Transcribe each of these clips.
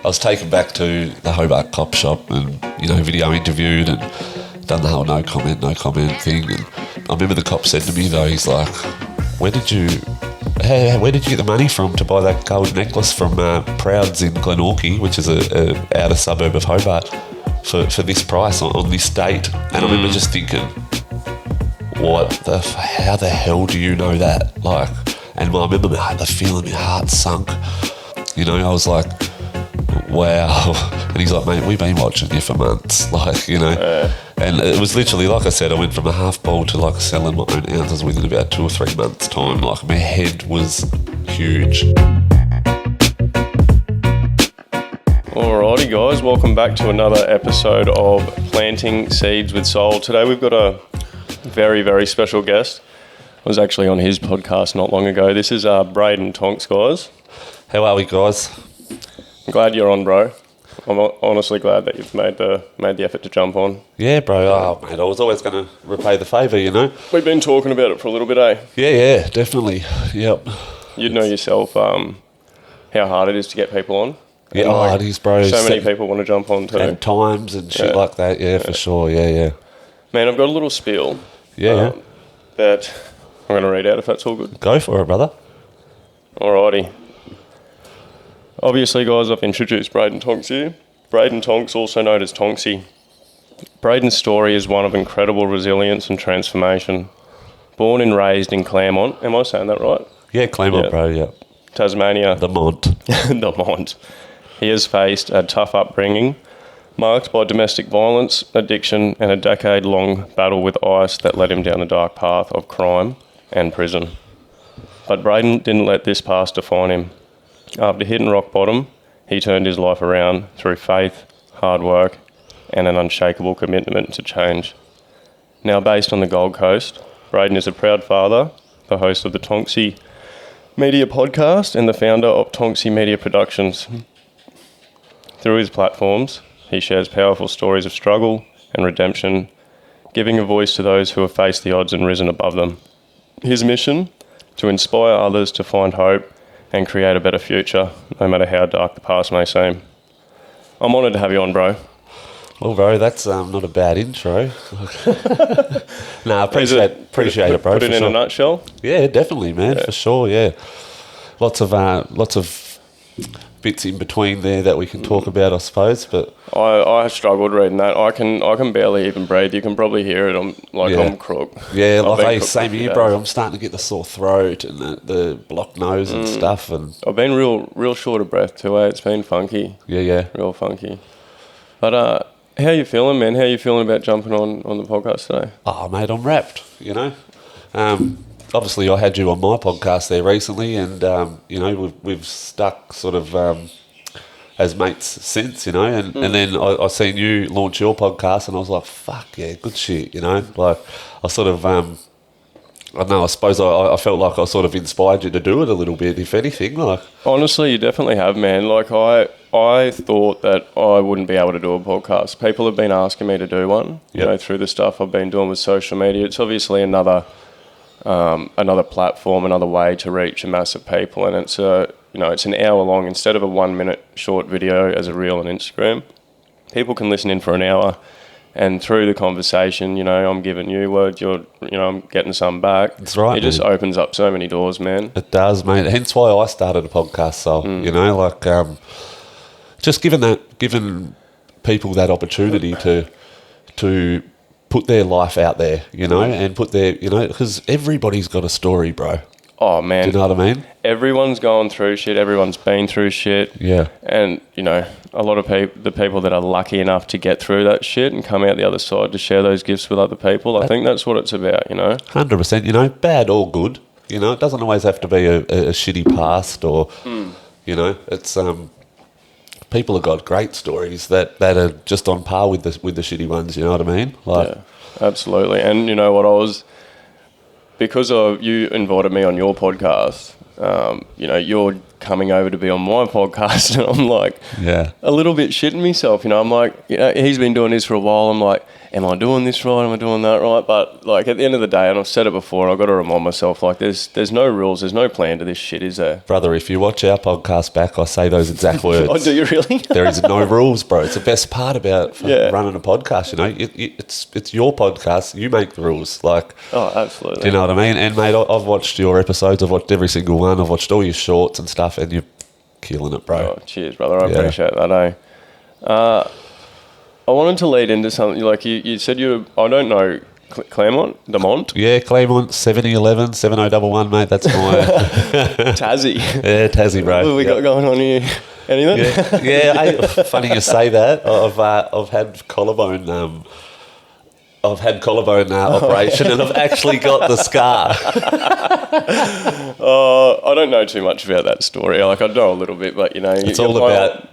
I was taken back to the Hobart cop shop and, video interviewed and done the whole no comment thing. And I remember the cop said to me though, he's like, where did you get the money from to buy that gold necklace from Prouds in Glenorchy, which is a outer suburb of Hobart, for this price on this date? And I remember just thinking, how the hell do you know that? And I remember the feeling my heart sunk. I was like, wow. And he's like, mate, we've been watching you for months. And it was literally, like I said, I went from a half ball to selling my own ounces within about 2 or 3 months' time. My head was huge. Alrighty guys, welcome back to another episode of Planting Seeds with Soul. Today we've got a very, very special guest. I was actually on his podcast not long ago. This is Braiden Tonks, guys. How are we, guys? I'm glad you're on, bro. I'm honestly glad that you've made the effort to jump on. Yeah, bro. Oh, mate, I was always going to repay the favour, We've been talking about it for a little bit, eh? Yeah, definitely. Yep. You'd know yourself how hard it is to get people on. Yeah, it is, bro. So many people want to jump on too. And times and shit like that, yeah, for sure, yeah. Man, I've got a little spiel. Yeah. That I'm going to read out if that's all good. Go for it, brother. Alrighty. Obviously, guys, I've introduced Braiden Tonks here. Braiden Tonks, also known as Tonksy. Braiden's story is one of incredible resilience and transformation. Born and raised in Claremont. Am I saying that right? Yeah, Claremont, bro, yeah. Tasmania. The Mont. The Mont. He has faced a tough upbringing, marked by domestic violence, addiction, and a decade-long battle with ice that led him down a dark path of crime and prison. But Braiden didn't let this past define him. After hitting rock bottom, he turned his life around through faith, hard work, and an unshakable commitment to change. Now based on the Gold Coast, Braiden is a proud father, the host of the Tonksy Media podcast, and the founder of Tonksy Media Productions. Through his platforms, he shares powerful stories of struggle and redemption, giving a voice to those who have faced the odds and risen above them. His mission? To inspire others to find hope and create a better future, no matter how dark the past may seem. I'm honoured to have you on, bro. Well, bro, that's not a bad intro. I appreciate it, bro. Put it in a nutshell? Yeah, definitely, man, for sure, yeah. Lots of bits in between there that we can talk about, I suppose. But I struggled reading that. I can barely even breathe. You can probably hear it. I'm crook. Yeah, same here, bro. I'm starting to get the sore throat and the blocked nose and stuff. And I've been real short of breath too. It's been funky. Yeah. Real funky. But how you feeling, man? How you feeling about jumping on the podcast today? Oh, mate, I'm wrapped. Obviously, I had you on my podcast there recently, and we've stuck sort of as mates since, and then I seen you launch your podcast, and I was like, "Fuck yeah, good shit," Like I sort of, I don't know. I suppose I felt like I sort of inspired you to do it a little bit, if anything. Like honestly, you definitely have, man. Like I thought that I wouldn't be able to do a podcast. People have been asking me to do one, through the stuff I've been doing with social media. It's obviously another platform, another way to reach a mass of people, and it's it's an hour long instead of a 1 minute short video as a reel on Instagram. People can listen in for an hour, and through the conversation, I'm giving you words, I'm getting some back. That's right. It just opens up so many doors, man. It does, mate. Hence why I started a podcast. So just giving people that opportunity to put their life out there, and put their, because everybody's got a story, bro. Oh, man. Do you know what I mean? Everyone's going through shit. Everyone's been through shit. Yeah. And, a lot of the people that are lucky enough to get through that shit and come out the other side to share those gifts with other people, I think that's what it's about, 100%, bad or good. It doesn't always have to be a shitty past or, it's... people have got great stories that are just on par with the shitty ones. You know what I mean? Yeah, absolutely. And you know what? because you invited me on your podcast. coming over to be on my podcast, and I'm like, Yeah. a little bit shitting myself. I'm like, he's been doing this for a while. I'm like, am I doing this right? Am I doing that right? But like at the end of the day, and I've said it before, I've got to remind myself, like, there's no rules, there's no plan to this shit, is there? Brother, if you watch our podcast back, I say those exact words. Oh, do you really? There is no rules, bro. It's the best part about running a podcast, it's your podcast. You make the rules. Like, oh, absolutely. Do you know what I mean? And, mate, I've watched your episodes. I've watched every single one. I've watched all your shorts and stuff, and you're killing it, bro. Oh, cheers, brother. I appreciate that, eh? I wanted to lead into something, like you said I don't know, Claremont? De Mont? Yeah, Claremont, 7011, 7011, mate. That's my... Tassie. Yeah, Tassie, bro. What have we got going on here? Anything? Yeah, funny you say that. I've had collarbone... I've had collarbone operation, and I've actually got the scar. I don't know too much about that story. Like, I know a little bit, but it's all about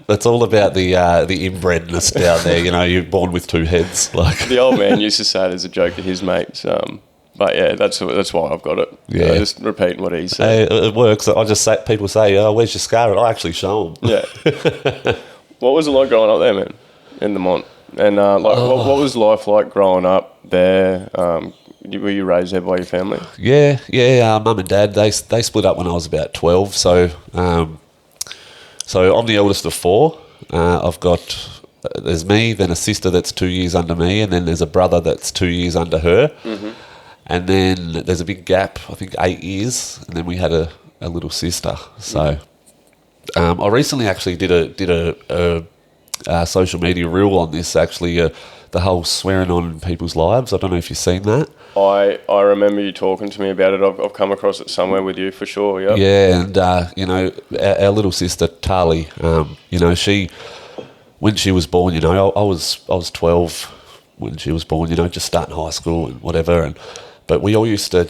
the inbredness down there. You're born with two heads. Like the old man used to say it as a joke to his mates. But yeah, that's why I've got it. Yeah, just repeating what he said. It works. I just say, people say, "Oh, where's your scar?" And I actually show them. Yeah. What was it like growing up there, man, in the Mont? And what was life like growing up there? Were you raised there by your family? Yeah. Mum and dad, they split up when I was about 12. So I'm the eldest of four. I've got there's me, then a sister that's 2 years under me, and then there's a brother that's 2 years under her. Mm-hmm. And then there's a big gap, I think 8 years, and then we had a little sister. So I recently actually did a social media reel on this, actually, the whole swearing on people's lives. I don't know if you've seen that. I remember you talking to me about it. I've come across it somewhere with you for sure. Yep. Yeah, and our little sister Tali, she, when she was born, I was 12 when she was born. Just starting high school and whatever, but we all used to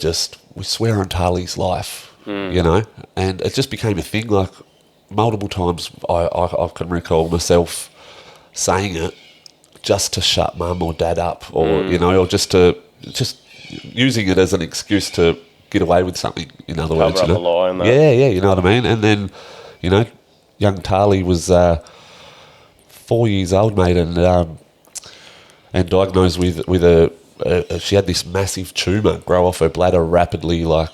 we swear on Tali's life, and it just became a thing. Like multiple times, I can recall myself saying it just to shut mum or dad up, or or just using it as an excuse to get away with something. In other words, cover up a lie and that. Yeah, you know what I mean. And then, young Tali was 4 years old, mate, and diagnosed with she had this massive tumour grow off her bladder rapidly, so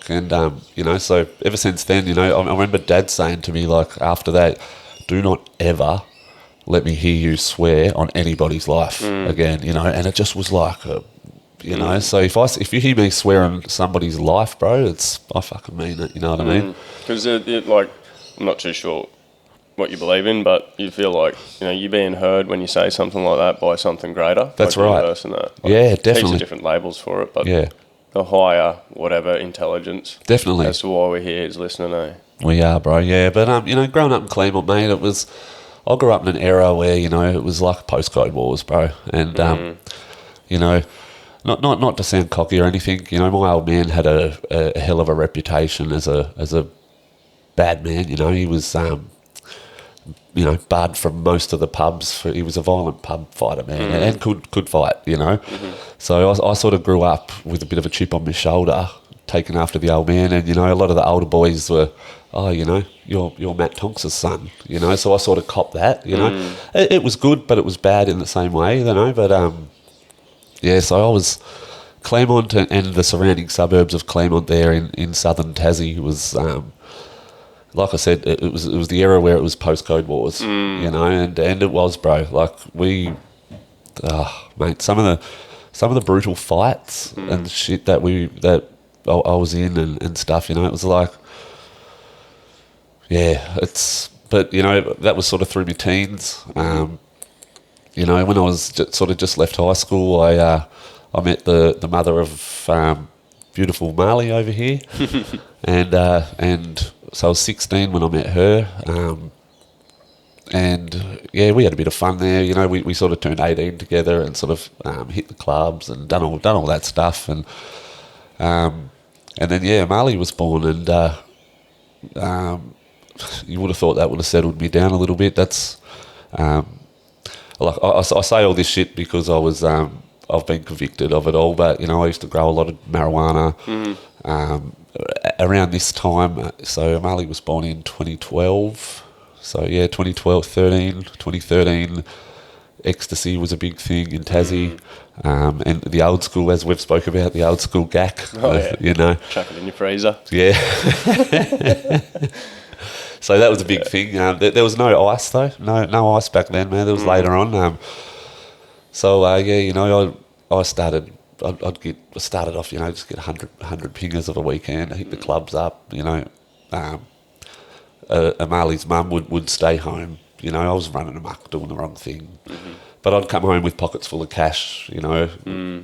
ever since then, I remember Dad saying to me, like, after that, do not ever let me hear you swear on anybody's life again, and it just was like, so if you hear me swear on somebody's life, bro, I fucking mean it, you know what I mean? Because I'm not too sure what you believe in, but you feel like you're being heard when you say something like that by something greater. That's like right. Universe and that. Yeah, definitely. Heaps of different labels for it, but yeah, the higher whatever intelligence. Definitely. That's why we're here is listening. We are, bro. Yeah, but growing up in Claremont, mate, I grew up in an era where it was like postcode wars, bro, and not to sound cocky or anything, my old man had a hell of a reputation as a bad man. He was barred from most of the pubs. He was a violent pub fighter, man, and could fight, So I sort of grew up with a bit of a chip on my shoulder, taken after the old man, and a lot of the older boys were, you're Matt Tonks' son, so I sort of copped that, It was good, but it was bad in the same way, but so I was Claremont and the surrounding suburbs of Claremont there in southern Tassie was like I said, it was the era where it was postcode wars, and it was, bro. Like mate, some of the brutal fights and shit that I was in and stuff, it was like, but that was sort of through my teens. When I was just left high school, I met the mother of beautiful Marley over here, and so I was 16 when I met her, and we had a bit of fun there. We sort of turned 18 together and sort of hit the clubs and done all that stuff, and then Marley was born, and you would have thought that would have settled me down a little bit. That's like I say all this shit because I was I've been convicted of it all, but I used to grow a lot of marijuana. around this time, so Marley was born in 2012. So yeah, 2013, ecstasy was a big thing in Tassie. And the old school, as we've spoke about, the old school gack, you know. Chuck it in your freezer. Yeah. So that was a big thing. There was no ice though, no ice back then, man. There was later on. So yeah, you know, I started off, you know, just get 100 pingers of a weekend. I hit the clubs up, you know. Marley's mum would stay home. You know, I was running amok, doing the wrong thing. But I'd come home with pockets full of cash, you know,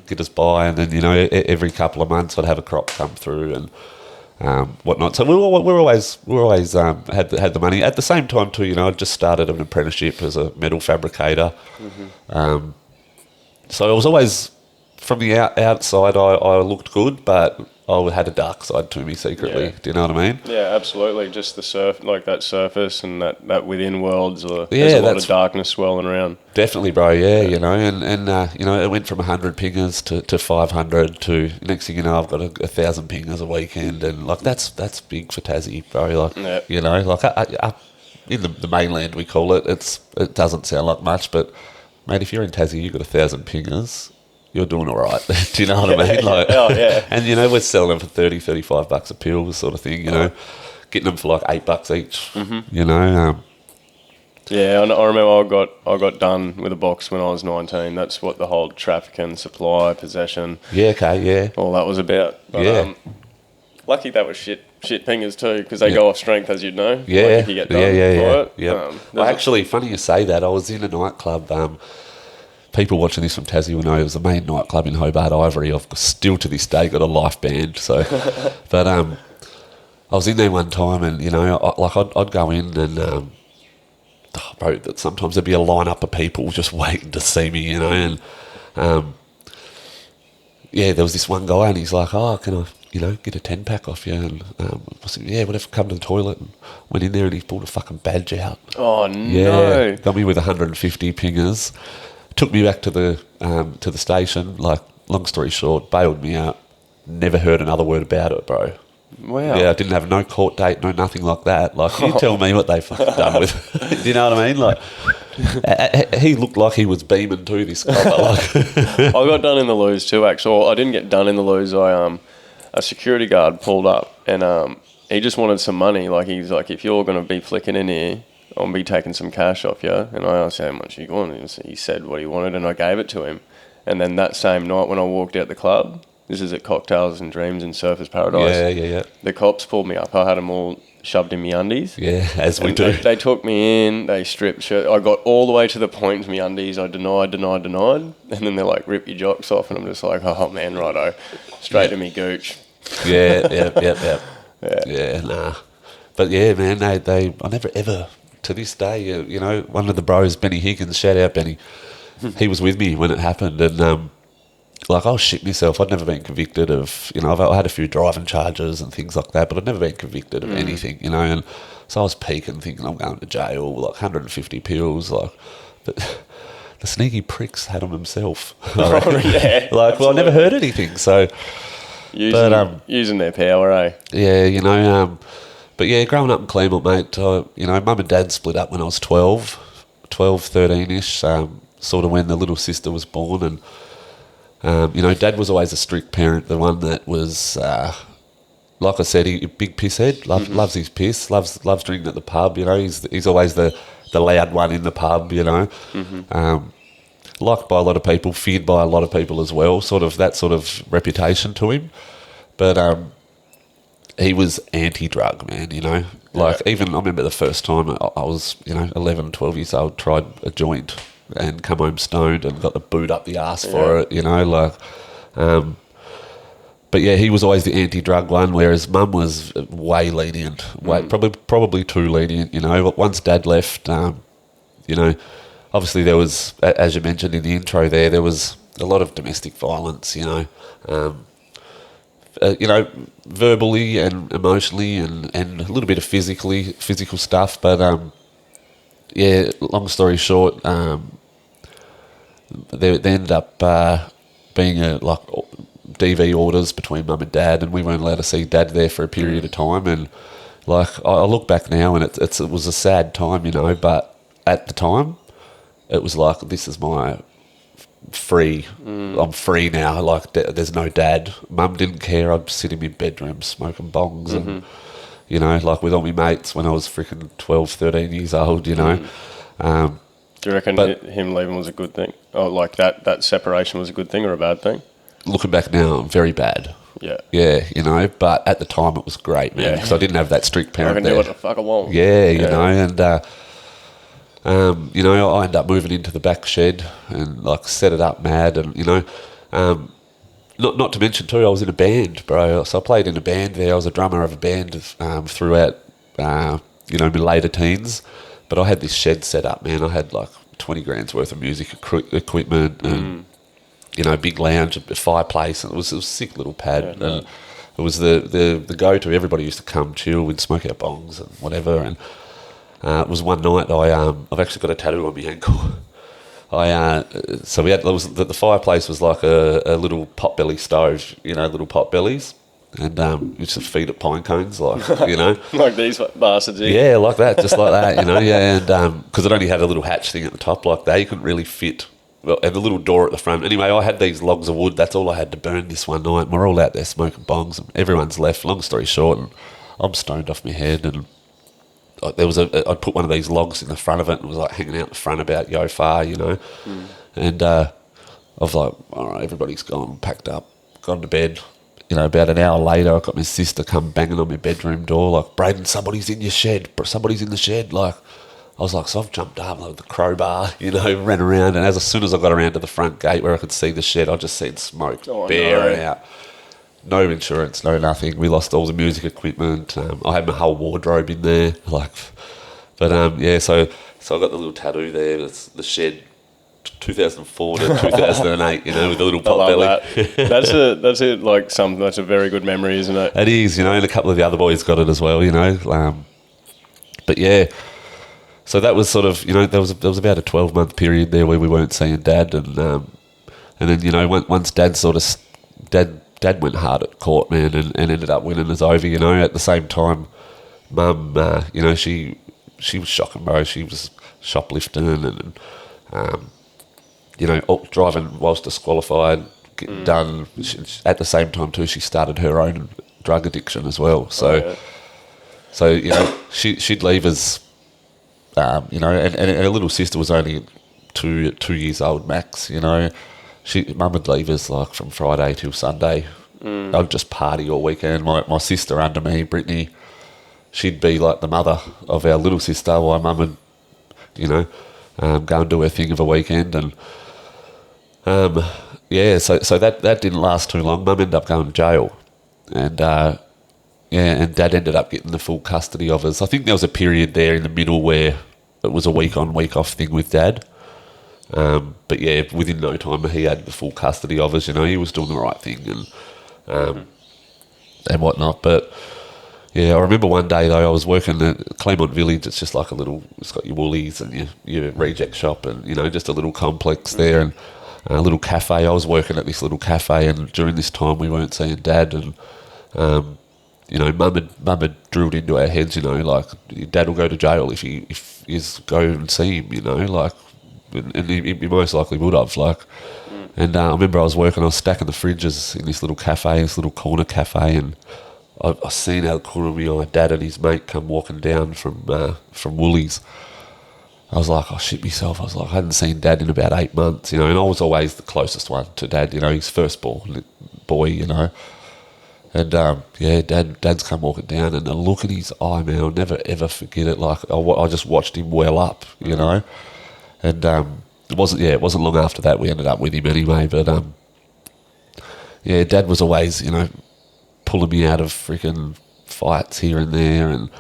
get us by, and then, you know, every couple of months I'd have a crop come through and whatnot. So we were always had the money. At the same time too, you know, I'd just started an apprenticeship as a metal fabricator. So I was always, from the outside, I looked good, but I had a dark side to me secretly. Yeah. Do you know what I mean? Yeah, absolutely. Just the like that surface and that within worlds. There's a lot of darkness swirling around. Definitely, bro. Yeah, you know, and you know, it went from 100 pingers to 500 to next thing you know, I've got 1,000 pingers a weekend, and like that's big for Tassie, bro. Like you know, like up in the mainland we call it. It doesn't sound like much, but mate, if you're in Tassie, you've got 1,000 pingers. You're doing all right. Do you know what I mean? Like, and, you know, we're selling them for $30-$35 a pill sort of thing, you know, getting them for like $8 each, you know. Yeah, I remember I got done with a box when I was 19. That's what the whole trafficking, supply, possession. Yeah, okay, yeah. All that was about. But, lucky that was shit pingers too, because they go off strength, as you'd know. Yeah, like if you get done yeah. Well, actually, funny you say that. I was in a nightclub. People watching this from Tassie will know it was the main nightclub in Hobart, Ivory. I've still to this day got a life band. So, but I was in there one time, and you know, I'd go in and bro, that sometimes there'd be a line up of people just waiting to see me, you know, and yeah, there was this one guy, and he's like, "Oh, can I, you know, get a 10-pack off you?" And I said, "Yeah, whatever." Come to the toilet and went in there, and he pulled a fucking badge out. Oh no! Yeah, got me with 150 pingers. Took me back to the station. Like, long story short, bailed me out. Never heard another word about it, bro. Wow. Yeah, I didn't have no court date, no nothing like that. Like, you tell me what they fucking done with. Do you know what I mean? Like, he looked like he was beaming too, this guy. Like. I got done in the loos too, actually. Well, I didn't get done in the loos. A security guard pulled up, and he just wanted some money. Like, he's like, "If you're going to be flicking in here, I'll be taking some cash off you." And I asked how much he wanted. He said what he wanted, and I gave it to him. And then that same night when I walked out the club, this is at Cocktails and Dreams in Surfers Paradise. Yeah. The cops pulled me up. I had them all shoved in my undies. Yeah, as we do. They took me in, they stripped shirt. I got all the way to the point of my undies. I denied. And then they're like, "Rip your jocks off." And I'm just like, "Oh, man, righto." Straight to me gooch. Yeah. Yeah, nah. But yeah, man, I never ever... To this day, you know, one of the bros, Benny Higgins, shout out Benny, he was with me when it happened, and like, I was shit myself. I'd never been convicted of, you know, I had a few driving charges and things like that, but I'd never been convicted of anything, you know, and so I was peaking, thinking I'm going to jail, like 150 pills, like, but the sneaky pricks had them himself. Like, well, I never heard anything, so... Using their power, eh? Yeah, you know, but yeah, growing up in Claremont, mate, you know, mum and dad split up when I was 12, 13-ish, sort of when the little sister was born. And, you know, dad was always a strict parent, the one that was, like I said, he big pisshead, loves his piss, loves drinking at the pub, you know, he's always the loud one in the pub, you know. Liked by a lot of people, feared by a lot of people as well, that sort of reputation to him. But he was anti-drug, man, you know. Like, even I remember the first time I was, you know, 11, 12 years old, tried a joint and come home stoned and got the boot up the arse for it, you know, like... but yeah, he was always the anti-drug one, whereas mum was way lenient, probably too lenient, you know. But once dad left, you know, obviously there was, as you mentioned in the intro there was a lot of domestic violence, you know, verbally and emotionally and a little bit of physical stuff. But, yeah, long story short, there ended up being DV orders between mum and dad, and we weren't allowed to see dad there for a period of time. And like I look back now, and it was a sad time, you know. But at the time, it was like, this is my free. I'm free now. Like there's no dad. Mum didn't care. I'd sit in my bedroom smoking bongs and, you know, like with all my mates when I was freaking 12, 13 years old, you know. Do you reckon him leaving was a good thing? Or like that separation was a good thing or a bad thing? Looking back now, very bad. Yeah. Yeah, you know, but at the time it was great, man, because I didn't have that strict parent I can there. do what the fuck I want. Yeah, you know, and, you know, I ended up moving into the back shed and, like, set it up mad and, you know, not to mention, too, I was in a band, bro. So I played in a band there. I was a drummer of a band throughout, you know, my later teens. But I had this shed set up, man. I had, like, 20 grand's worth of music equipment and, you know, big lounge, a fireplace. And it was a sick little pad. Yeah, and it was the go-to. Everybody used to come chill. We'd smoke our bongs and whatever. And it was one night I've actually got a tattoo on my ankle. So we had the fireplace was like a little potbelly stove, you know, little potbellies, and we used to feed it pine cones, like, you know, like these bastards here. yeah, like that, just like that, you know, yeah, and because it only had a little hatch thing at the top like that, you couldn't really fit. Well, and a little door at the front. Anyway, I had these logs of wood. That's all I had to burn this one night. And we're all out there smoking bongs, and everyone's left. Long story short, and I'm stoned off my head, and there was I'd put one of these logs in the front of it and it was like hanging out the front about yo far, you know. And I was like, all right, everybody's gone, packed up, gone to bed. You know, about an hour later, I got my sister come banging on my bedroom door, like, Braiden, somebody's in your shed, somebody's in the shed. Like, I was like, so I've jumped up like the crowbar, you know, ran around, and as soon as I got around to the front gate where I could see the shed, I just seen smoke bearing out. No insurance, no nothing. We lost all the music equipment. I had my whole wardrobe in there, like. But yeah, so I got the little tattoo there. It's the shed, 2004 to 2008. You know, with the little pot belly. That. That's it. Like that's a very good memory, isn't it? It is, you know, and a couple of the other boys got it as well, you know. But yeah, so that was sort of, you know, there was about a 12-month period there where we weren't seeing Dad, and then, you know, once Dad Dad went hard at court, man, and ended up winning us over, you know. At the same time, Mum, you know, she was shocking, bro. She was shoplifting and you know, driving whilst disqualified, getting done. At the same time, too, she started her own drug addiction as well. So, so you know, she'd leave us, you know, and her little sister was only two years old max, you know. Mum would leave us like from Friday till Sunday. I'd just party all weekend. My sister under me, Brittany, she'd be like the mother of our little sister, while Mum would, you know, go and do her thing of a weekend. And yeah, so that didn't last too long. Mum ended up going to jail, and yeah, and Dad ended up getting the full custody of us. I think there was a period there in the middle where it was a week on, week off thing with Dad. But yeah, within no time he had the full custody of us. You know, he was doing the right thing and whatnot. But yeah, I remember one day though, I was working at Claremont Village. It's just like it's got your Woolies and your reject shop, and you know, just a little complex there, and a little cafe. I was working at this little cafe, and during this time we weren't seeing Dad, and you know, Mum had drilled into our heads, you know, like, Dad will go to jail if you go and see him, you know, like. And he most likely would have, like. And I remember I was stacking the fridges in this little cafe, this little corner cafe, and I seen out the corner of my eye Dad and his mate come walking down from Woolies. I was like, oh shit myself. I was like, I hadn't seen Dad in about 8 months, you know, and I was always the closest one to Dad, you know, his firstborn boy, you know. And yeah, Dad's come walking down, and the look in his eye, man, I'll never ever forget it. Like, I just watched him well up, you know. And it wasn't long after that we ended up with him anyway. But yeah, Dad was always, you know, pulling me out of freaking fights here and there, and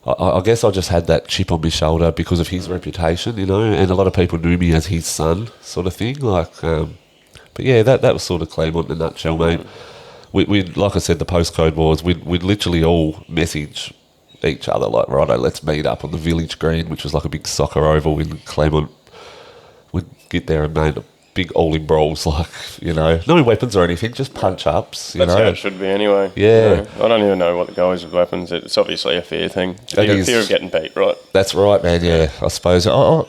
I guess I just had that chip on my shoulder because of his reputation, you know, and a lot of people knew me as his son, sort of thing. Like, but yeah, that was sort of Claremont in a nutshell, mate. We like I said, the postcode wars. We'd literally all message each other like, righto, let's meet up on the village green, which was like a big soccer oval in Claremont. We'd get there and made a big all-in brawls, like, you know, no weapons or anything, just punch-ups, you That's know. how it should be anyway. Yeah. You know, I don't even know what the go is with weapons. It's obviously a fear thing. Fear of getting beat, right? That's right, man, yeah, I suppose. I'll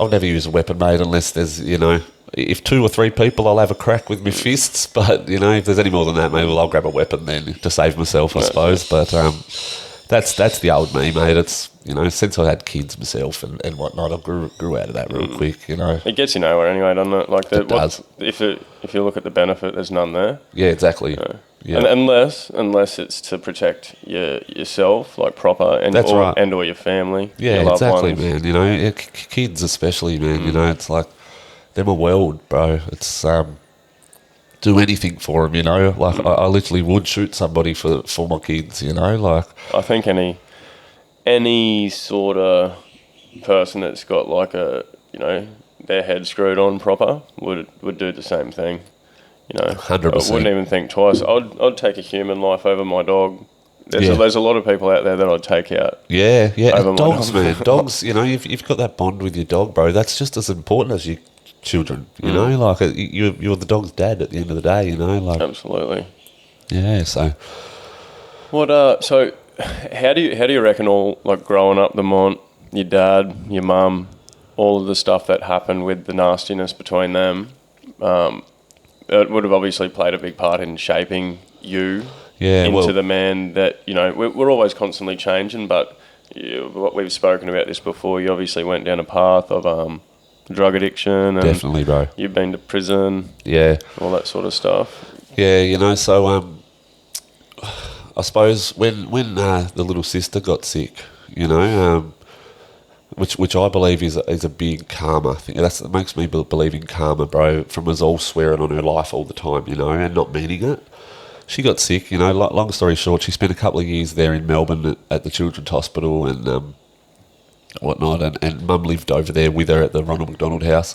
never use a weapon, mate, unless there's, you know, if 2 or 3 people, I'll have a crack with my fists, but, you know, if there's any more than that, maybe I'll grab a weapon then to save myself, I suppose, but that's the old me, mate. It's, you know, since I had kids myself and whatnot, I grew out of that real quick, you know. It gets you nowhere anyway, doesn't it? Like It does. If you look at the benefit, there's none there. Yeah, exactly. Yeah. And unless it's to protect yourself, like proper, and That's right. and or your family. Yeah, your loved exactly, ones. man. You know, kids especially, man. You know, it's like they're my world, bro. It's do anything for them, you know. Like I literally would shoot somebody for my kids, you know. Like I think any sort of person that's got like their head screwed on proper would do the same thing. You know, 100%. I wouldn't even think twice. I'd take a human life over my dog. Yeah. There's a lot of people out there that I'd take out. Yeah. Over And my dogs, dog. man. Dogs, you know, you've got that bond with your dog, bro. That's just as important as your children, you know. Like you're the dog's dad at the end of the day, you know. Like Absolutely. yeah. So What? So, how do you reckon all like growing up, the Mont, your dad, your mum, all of the stuff that happened with the nastiness between them, it would have obviously played a big part in shaping you into the man that, you know, we're always constantly changing, but what we've spoken about this before, you obviously went down a path of drug addiction. And definitely, bro. You've been to prison. Yeah. All that sort of stuff. Yeah, you know, so I suppose when the little sister got sick, you know, which I believe is a big karma thing. That makes me believe in karma, bro, from us all swearing on her life all the time, you know, and not meaning it. She got sick, you know, long story short, she spent a couple of years there in Melbourne at the Children's Hospital and whatnot, and Mum lived over there with her at the Ronald McDonald House.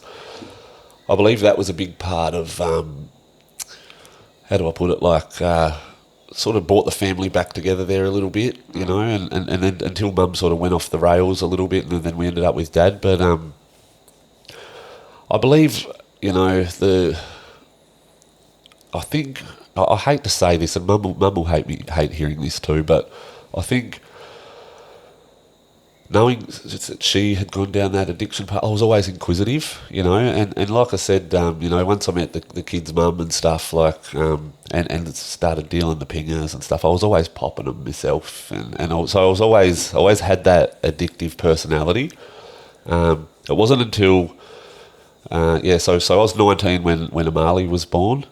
I believe that was a big part of, how do I put it, like, sort of brought the family back together there a little bit, you know, and then until Mum sort of went off the rails a little bit, and then we ended up with Dad. But I believe, you know, I think, I hate to say this, and Mum will hate hearing this too, but I think knowing that she had gone down that addiction path, I was always inquisitive, you know, and like I said, you know, once I met the kid's mum and stuff, like, and started dealing the pingers and stuff, I was always popping them myself, and also I always had that addictive personality. It wasn't until, so I was 19 when Amali was born,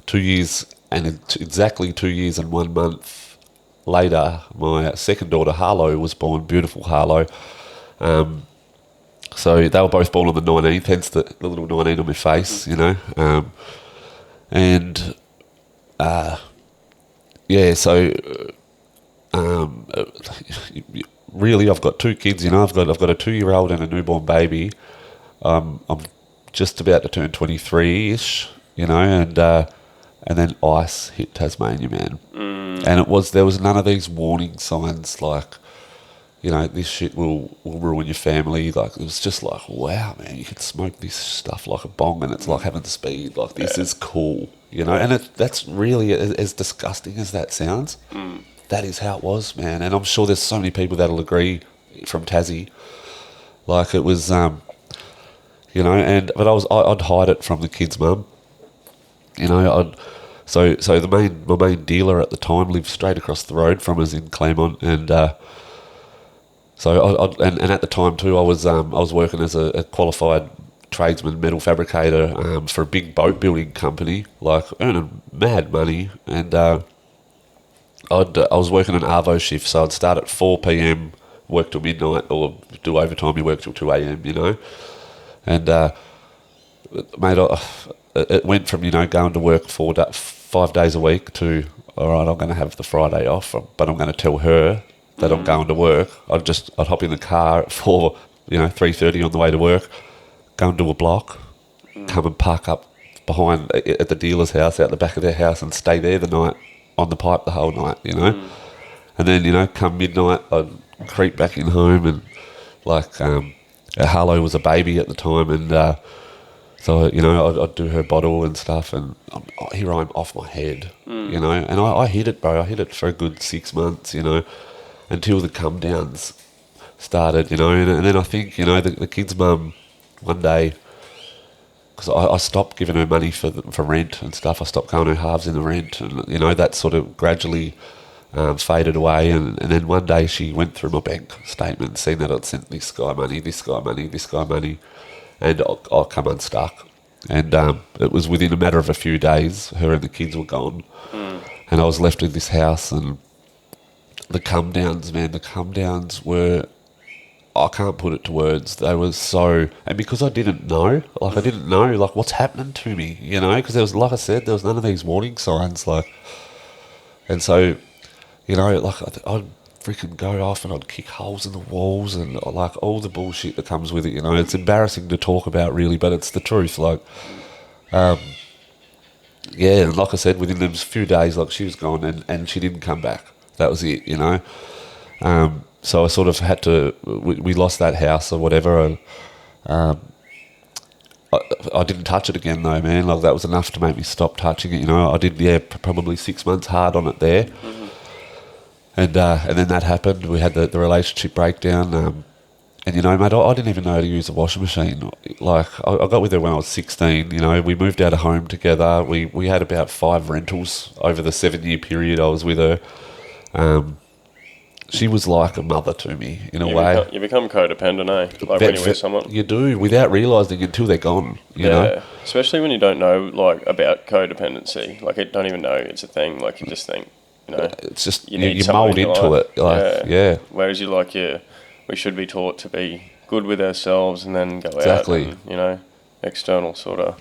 2 years, and exactly 2 years and 1 month later, my second daughter, Harlow, was born, beautiful Harlow. So they were both born on the 19th, hence the little 19 on my face, you know. Really, I've got 2 kids, you know. I've got a 2-year-old and a newborn baby. I'm just about to turn 23-ish, you know, and then ice hit Tasmania, man. And there was none of these warning signs like, you know, this shit will ruin your family. Like, it was just like, wow, man, you can smoke this stuff like a bong and it's like having speed. Like, this is cool, you know. And that's really, as disgusting as that sounds, that is how it was, man. And I'm sure there's so many people that'll agree from Tassie. Like, it was, you know, but I'd hide it from the kid's mum. You know, So my main dealer at the time lived straight across the road from us in Claremont, and and at the time too, I was working as a qualified tradesman, metal fabricator for a big boat building company, like earning mad money, and I was working an Arvo shift, so I'd start at 4 p.m, work till midnight, or do overtime, you work till 2 a.m, you know, and mate, it went from, you know, going to work 5 days a week to, all right, I'm going to have the Friday off, but I'm going to tell her that I'm going to work. I'd hop in the car at 3:30 on the way to work, go and do a block, come and park up behind at the dealer's house, out the back of their house, and stay there the night, on the pipe the whole night, you know. And then, you know, come midnight, I'd creep back in home, and like, Harlow was a baby at the time, and So, I'd do her bottle and stuff, and here I'm off my head, and I hit it, bro. I hit it for a good 6 months, until the come downs started, and then I think, the kid's mum, one day, because I stopped giving her money for rent and stuff. I stopped going her halves in the rent, and, that sort of gradually faded away, and then one day she went through my bank statement, seen that I'd sent this guy money, and I come unstuck. And it was within a matter of a few days, her and the kids were gone. And I was left in this house, and the come downs were, I can't put it to words. They were so, and because I didn't know, what's happening to me, because there was, like I said, there was none of these warning signs, and so, I'd freaking go off and I'd kick holes in the walls and all the bullshit that comes with it. It's embarrassing to talk about, really, but it's the truth. And like I said, within those few days, she was gone, and she didn't come back. That was it. So I sort of had to. We lost that house or whatever, and I didn't touch it again, though, man. That was enough to make me stop touching it. I did, probably 6 months hard on it there. And then that happened. We had the relationship breakdown. And, mate, I didn't even know how to use a washing machine. I got with her when I was 16. We moved out of home together. We had about 5 rentals over the 7-year period I was with her. She was like a mother to me, in a way. You become codependent, eh? When you're with someone. You do, without realising until they're gone, you know? Especially when you don't know, about codependency. You don't even know it's a thing. You just think, it's just you mould into it. Whereas we should be taught to be good with ourselves and then go out and, external sort of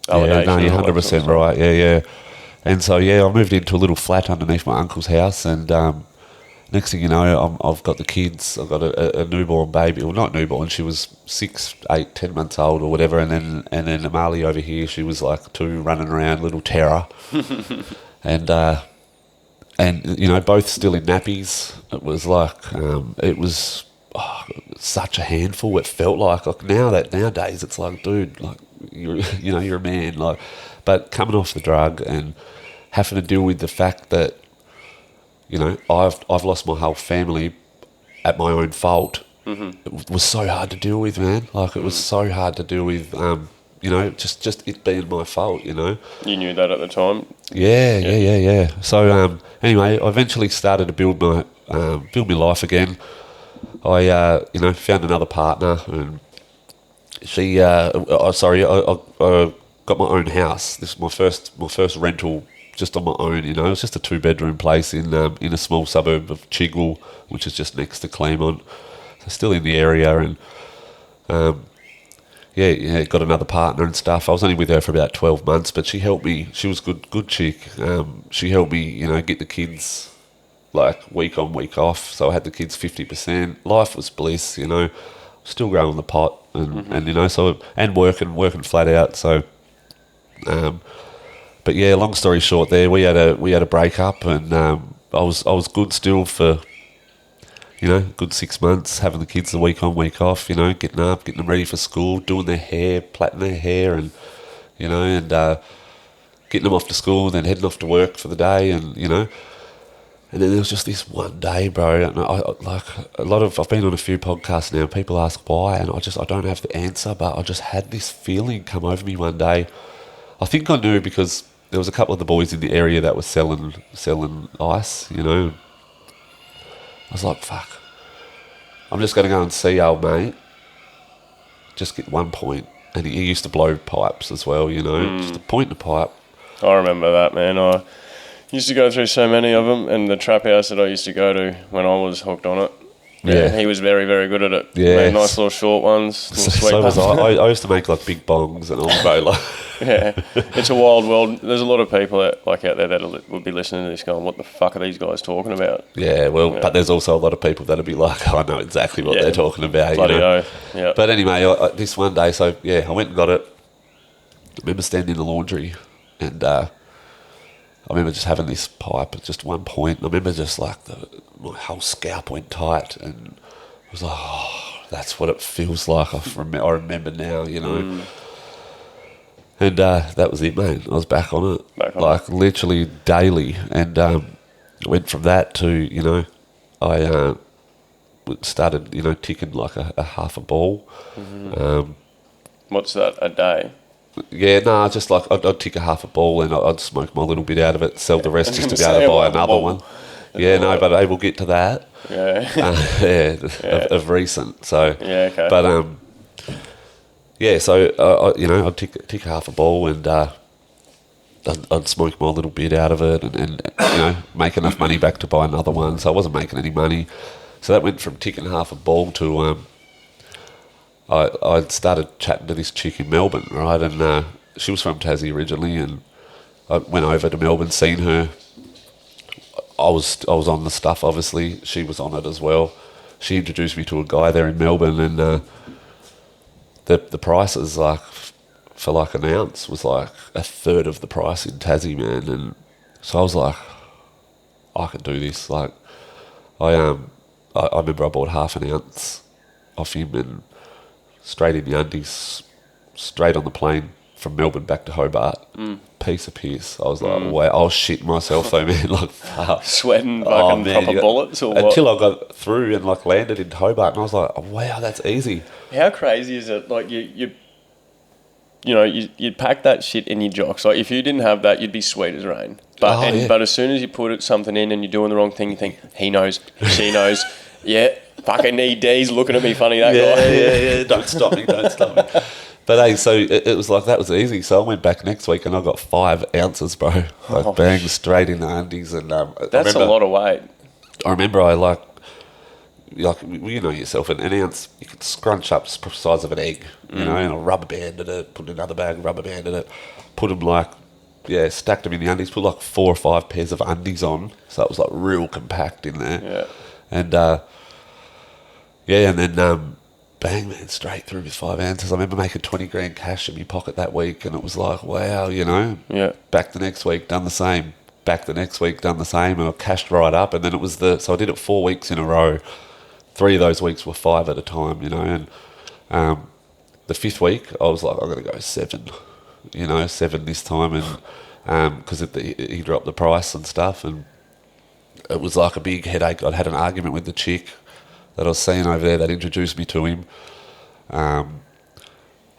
validation. Yeah, no, you're 100% right. Yeah. And so, I moved into a little flat underneath my uncle's house, and next thing you know, I've got the kids. I've got a newborn baby. Well, not newborn. She was 6, 8, 10 months old or whatever. And then Amali over here, she was 2, running around, little terror. and both still in nappies. It was such a handful. It felt like nowadays it's dude, you're a man. But coming off the drug and having to deal with the fact that, I've lost my whole family at my own fault. It was so hard to deal with, man. It was so hard to deal with, just it being my fault, You knew that at the time? Yeah. So, anyway, I eventually started to build my life again. I, found another partner, and she, I got my own house. This is my first rental just on my own, It was just a 2-bedroom place in a small suburb of Chigwell, which is just next to Claremont. So still in the area, and got another partner and stuff. I was only with her for about 12 months, but she helped me. She was good chick. She helped me, get the kids week on, week off. So I had the kids 50%. Life was bliss, Still growing the pot, and so and working flat out. So. But yeah, long story short, there we had a break up, and I was good still for good 6 months, having the kids a week on, week off, getting up, getting them ready for school, doing their hair, plaiting their hair, and and getting them off to school, and then heading off to work for the day, and and then there was just this one day, bro. And I've been on a few podcasts now. People ask why, and I don't have the answer, but I just had this feeling come over me one day. I think I knew because there was a couple of the boys in the area that were selling ice, I was like, fuck. I'm just going to go and see old mate. Just get 1 point. And he used to blow pipes as well, just a point in a pipe. I remember that, man. I used to go through so many of them, and the trap house that I used to go to when I was hooked on it. Yeah, he was very, very good at it. Yeah, made nice little short ones. So was I. I used to make big bongs and all, bro. Yeah, it's a wild world. There's a lot of people out there that would be listening to this going, what the fuck are these guys talking about? Yeah, but there's also a lot of people that'll be like, I know exactly what they're talking about. Bloody yeah. But anyway, this one day, so I went and got it. I remember standing in the laundry, and I remember just having this pipe at just 1 point. I remember just my whole scalp went tight, and I was like, oh, that's what it feels like. I remember now, And that was it, mate. I was back on it. Literally daily. And went from that to, you know, I started, you know, ticking like a half a ball. What's that, a day? Yeah, nah, just like I'd tick a half a ball and I'd smoke my little bit out of it, sell the rest just to be able to buy another one. Yeah, no, but I will get to that. Yeah. Of recent. So, yeah, okay. But yeah, so you know, I'd tick half a ball and I'd smoke my little bit out of it and you know, make enough money back to buy another one. So I wasn't making any money. So that went from ticking half a ball to I started chatting to this chick in Melbourne, right? And she was from Tassie originally, and I went over to Melbourne, seen her. I was on the stuff, obviously. She was on it as well. She introduced me to a guy there in Melbourne, and the prices, like, for like an ounce was like a third of the price in Tassie, man. And so I was like, I can do this. Like, I remember I bought half an ounce off him and straight in the undies, straight on the plane from Melbourne back to Hobart. Piece of piss. I was like, wow, I was shitting myself though, man. Like, sweating fucking proper bullets or what? Until I got through and like landed in Hobart, and I was like, oh, wow, that's easy. How crazy is it? Like you know, you'd pack that shit in your jocks. Like if you didn't have that, you'd be sweet as rain. But but as soon as you put something in and you're doing the wrong thing, you think he knows, she knows. Yeah, fucking ED's looking at me funny. That guy. Yeah. Don't stop me. But hey, so it was like that was easy. So I went back next week and I got 5 ounces, bro. Like bang, straight in the undies. And that's a lot of weight. I remember I like you know yourself, an ounce you could scrunch up the size of an egg, you know, and I rubber banded it, put in another bag, rubber banded it, put them like, stacked them in the undies, put like 4 or 5 pairs of undies on, so it was like real compact in there. Yeah. And and then bang, man, straight through with 5 ounces. I remember making 20 grand cash in my pocket that week, and it was like, wow, you know. Yeah. Back the next week, done the same. Back the next week, done the same, and I cashed right up. And then it was so I did it 4 weeks in a row. 3 of those weeks were 5 at a time, you know. And the 5th week, I was like, I'm going to go 7, you know, 7 this time. And because he dropped the price and stuff, and it was like a big headache. I'd had an argument with the chick that I was seeing over there that introduced me to him.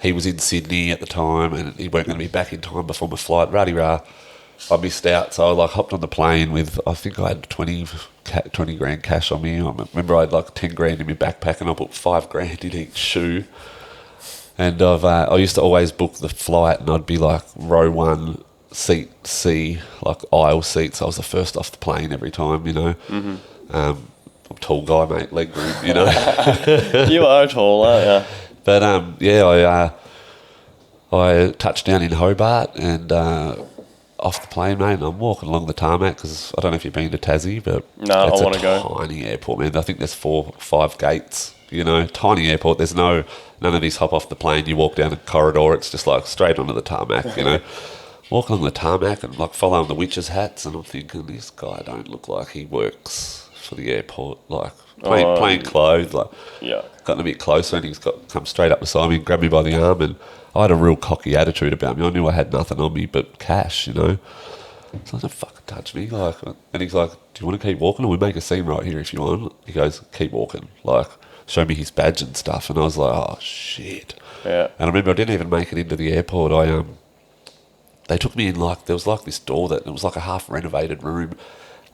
He was in Sydney at the time and he weren't going to be back in time before my flight. Rah-de-rah. I missed out, so I like hopped on the plane with, I think I had 20 grand cash on me. I remember I had like 10 grand in my backpack and I put 5 grand in each shoe. And I used to always book the flight and I'd be like row 1, seat C, like aisle seats. I was the first off the plane every time, you know. I'm a tall guy, mate, leg room, you know. You are tall, aren't you? But I touched down in Hobart and off the plane, mate, and I'm walking along the tarmac because I don't know if you've been to Tassie, but no, I want to go. It's a tiny airport, man. I think there's 4 or 5 gates, you know, tiny airport. There's none of these hop off the plane, you walk down a corridor, it's just like straight onto the tarmac, you know. Walking along the tarmac and like following the witches' hats, and I'm thinking, this guy don't look like he works for the airport, like plain clothes, like gotten a bit closer and he's come straight up beside me and grabbed me by the arm, and I had a real cocky attitude about me. I knew I had nothing on me but cash, you know. So I don't fucking touch me, like. And he's like, "Do you want to keep walking, or we make a scene right here if you want?" He goes, "Keep walking," like show me his badge and stuff, and I was like, "Oh shit!" Yeah. And I remember I didn't even make it into the airport. They took me in like there was like this door that it was like a half renovated room.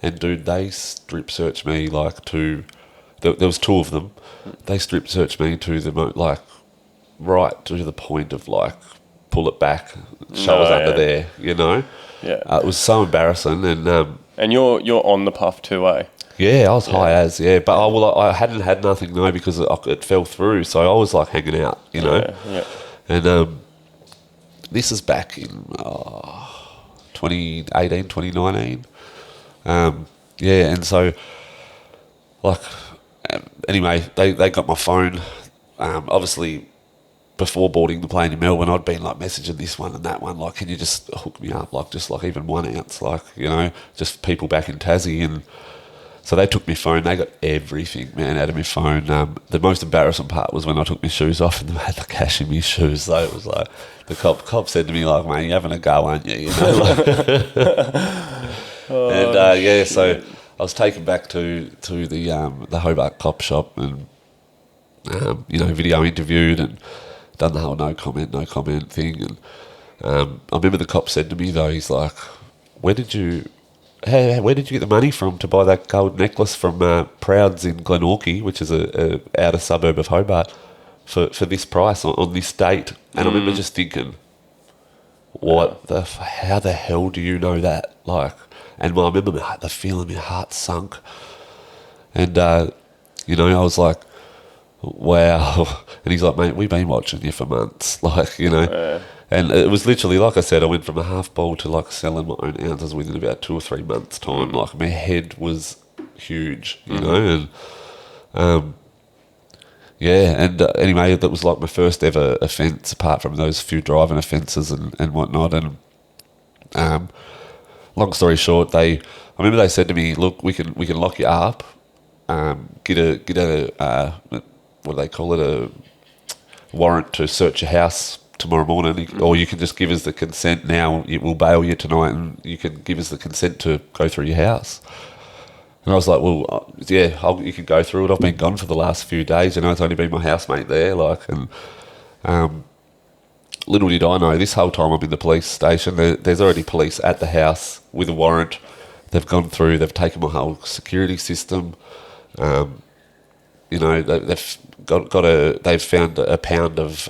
And dude, they strip searched me like to. There was 2 of them. They strip searched me to the like right to the point of like pull it back, show us under there, you know. Yeah. It was so embarrassing, and you're on the puff too, eh? Yeah, I was high as but I hadn't had nothing though because it fell through, so I was like hanging out, you know. Yeah. And this is back in 2018, 2019. And so, like, anyway, they got my phone. Obviously, before boarding the plane in Melbourne, I'd been like messaging this one and that one, like, can you just hook me up, like, just like even 1 ounce, like, you know, just people back in Tassie. And So they took my phone. They got everything, man, out of my phone. The most embarrassing part was when I took my shoes off and they had the cash in my shoes. So it was like the cop said to me, like, "Mate, you're having a go, aren't you?" You know. Like, so I was taken back to the Hobart cop shop and video interviewed and done the whole no comment thing. And I remember the cop said to me though, he's like, where did you get the money from to buy that gold necklace from Prouds in Glenorchy, which is a outer suburb of Hobart, for this price on this date? And I remember just thinking, how the hell do you know that? Like, and I remember the feeling my heart sunk. And, I was like, wow. And he's like, mate, we've been watching you for months. Like, And it was literally, like I said, I went from a half bowl to like selling my own ounces within about 2 or 3 months' time. Like my head was huge, you know. And anyway, that was like my first ever offence, apart from those few driving offences and whatnot. And long story short, I remember they said to me, look, we can lock you up, get a what do they call it, a warrant to search your house tomorrow morning, or you can just give us the consent now. We'll bail you tonight, and you can give us the consent to go through your house. And I was like, well, you can go through it. I've been gone for the last few days. It's only been my housemate there. Like, and little did I know, this whole time I'm in the police station, there's already police at the house with a warrant. They've gone through. They've taken my whole security system. They've found a pound of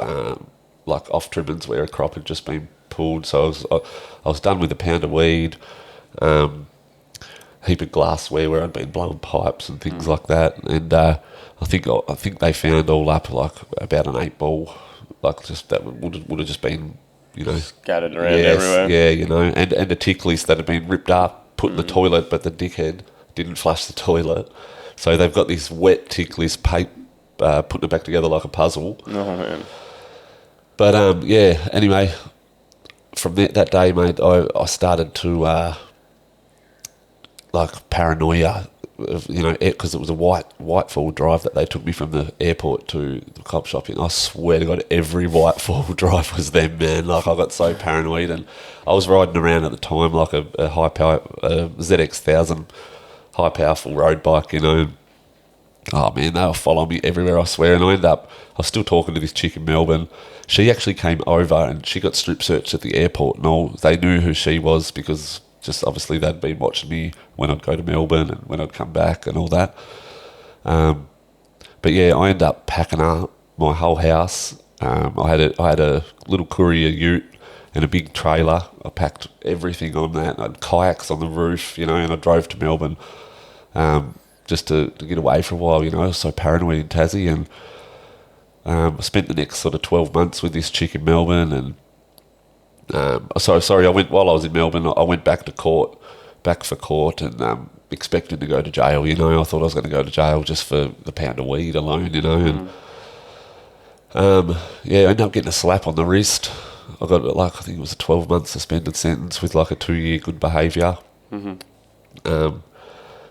like off trimmings where a crop had just been pulled. So I was done with a pound of weed, heap of glassware where I'd been blowing pipes and things like that. And I think they found all up like about an 8-ball, like just that would have just been, scattered around everywhere. Yeah, and a tick list that had been ripped up, put in the toilet, but the dickhead didn't flush the toilet. So they've got this wet tick list putting it back together like a puzzle. Oh, man. But, anyway, from that day, mate, I started to, paranoia, because it was a white four-wheel drive that they took me from the airport to the cop shop. And I swear to God, every white four-wheel drive was them, man. Like, I got so paranoid. And I was riding around at the time like a high-power ZX1000, high powerful road bike, Oh man, they were following me everywhere, I swear. And I was still talking to this chick in Melbourne. She actually came over and she got strip searched at the airport, and they knew who she was because just obviously they'd been watching me when I'd go to Melbourne and when I'd come back and all that. But yeah, I ended up packing up my whole house. I had a little courier ute and a big trailer. I packed everything on that. I had kayaks on the roof, and I drove to Melbourne just to get away for a while. I was so paranoid in Tassie, and I spent the next sort of 12 months with this chick in Melbourne. And while I was in Melbourne, I went back for court, and expecting to go to jail. I thought I was going to go to jail just for the pound of weed alone. And I ended up getting a slap on the wrist. I got I think it was a 12-month suspended sentence with like a 2-year good behaviour.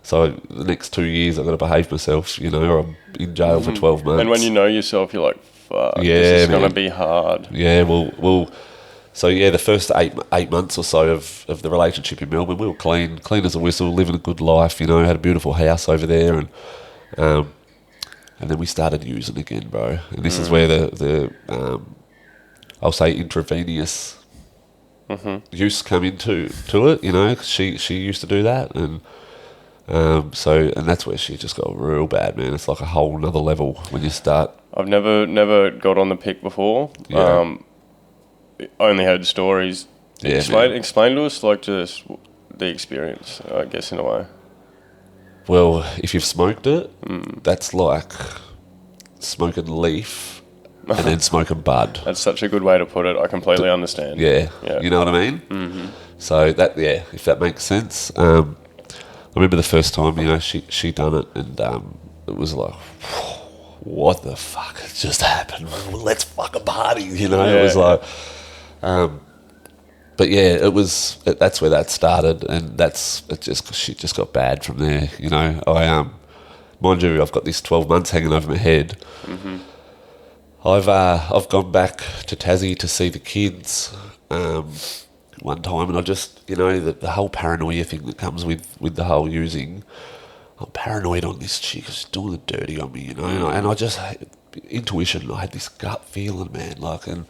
So the next 2 years I've got to behave myself, or I'm in jail for 12 months. And when you know yourself, you're like, fuck, this is going to be hard. Yeah, so the first eight months or so of the relationship in Melbourne, we were clean as a whistle, living a good life, had a beautiful house over there, and then we started using again, bro. And this is where the I'll say intravenous use come into it, 'cause she used to do that, and and that's where she just got real bad, man. It's like a whole nother level when you start. I've never got on the pick before. Yeah. Only heard stories. Yeah, explain to us just the experience, I guess, in a way. Well, if you've smoked it, that's like smoking leaf and then smoking bud. That's such a good way to put it. I completely understand. Yeah. You know what I mean? Mm-hmm. So that, if that makes sense. I remember the first time, she done it, and it was like, what the fuck has just happened? Let's fucking party, It was like, but yeah, that's where that started, and shit just got bad from there. You know, mind you, I've got this 12 months hanging over my head. Mm-hmm. I've gone back to Tassie to see the kids one time, and I just, you know, the whole paranoia thing that comes with the whole using. I'm paranoid on this chick. She's doing the dirty on me, you know, and I just intuition. I had this gut feeling, man, like, and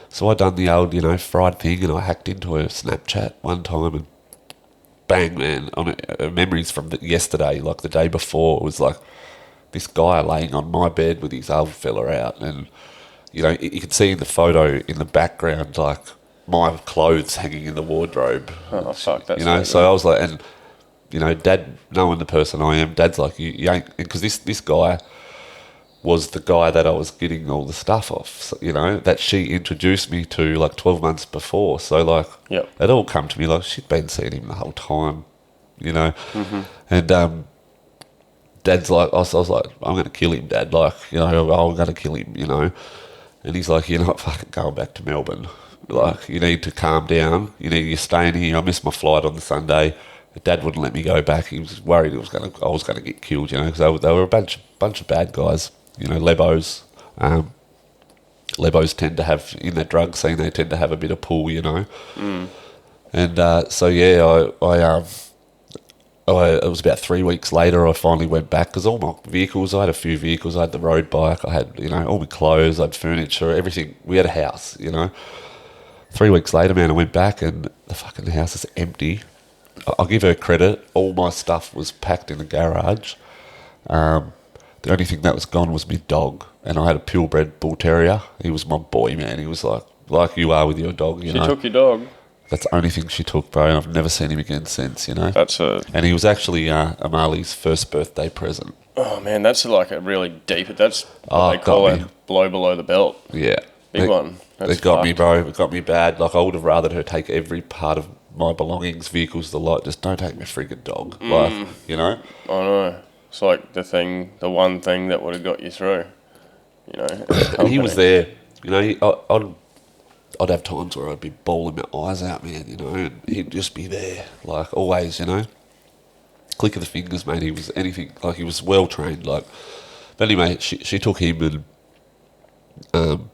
so I done the old, you know, fried thing, and I hacked into her Snapchat one time, and bang, man, on memories from yesterday, like the day before, it was like this guy laying on my bed with his old fella out, and you know, you can see in the photo in the background, like my clothes hanging in the wardrobe. Oh fuck, that's you know. right, So man. I was like, and you know, Dad, knowing the person I am, Dad's like, you ain't, because this guy was the guy that I was getting all the stuff off, so, you know, that she introduced me to like 12 months before. So like, Yep. it all come to me like she'd been seeing him the whole time, you know, and Dad's like, I was like, I'm going to kill him, Dad, like, you know, I'm going to kill him, you know, and he's like, you're not fucking going back to Melbourne, like, you need to calm down, you're staying here. I missed my flight on the Sunday. Dad wouldn't let me go back. He was worried I was going to get killed, you know, because they were a bunch of bad guys, you know, lebos. Lebos tend to have, in that drug scene, they tend to have a bit of pull, you know. And so yeah, it was about 3 weeks later I finally went back, because all my vehicles, I had a few vehicles, I had the road bike, I had, you know, all my clothes, I had furniture, everything. We had a house, you know. 3 weeks later, man, I went back and the fucking house is empty. I'll give her credit, all my stuff was packed in the garage. The only thing that was gone was my dog, and I had a purebred bull terrier. He was my boy, man. He was like you are with your dog, you know. She took your dog. That's the only thing she took, bro, and I've never seen him again since, you know. And he was actually Amali's first birthday present. Oh man, that's like a really deep. That's what Oh, they call got a me. blow below the belt. Yeah. Big one. That's It got me, fucked. bro. It got me bad. Like, I would have rathered her take every part of my belongings, vehicles, the lot. Just don't take my friggin' dog. Like, you know? I know. It's like the one thing that would have got you through. You know. And he was there. You know, I'd have times where I'd be bawling my eyes out, man, you know, and he'd just be there, like, always, you know. Click of the fingers, mate. He was anything, like, he was well trained, like. But anyway, she took him, and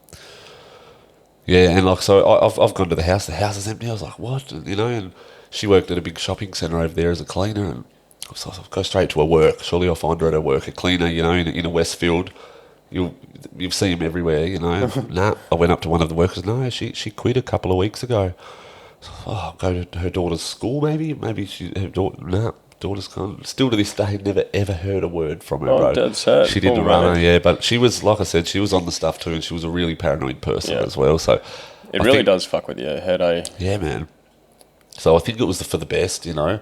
yeah, and like, so I've gone to the house is empty. I was like, what? And, you know, and she worked at a big shopping centre over there as a cleaner, and so I'll go straight to her work. Surely I'll find her at her work, a cleaner, you know, in a Westfield. You'll see him everywhere, you know. Nah, I went up to one of the workers. No, she quit a couple of weeks ago. So, I'll go to her daughter's school, maybe her daughter's gone. Still to this day, never ever heard a word from her, bro. Dead sad. She didn't Poor run her, mate. yeah, but she was, like I said, she was on the stuff too, and she was a really paranoid person as well. So It I really think- does fuck with your head, eh? yeah, man. So I think it was for the best, you know.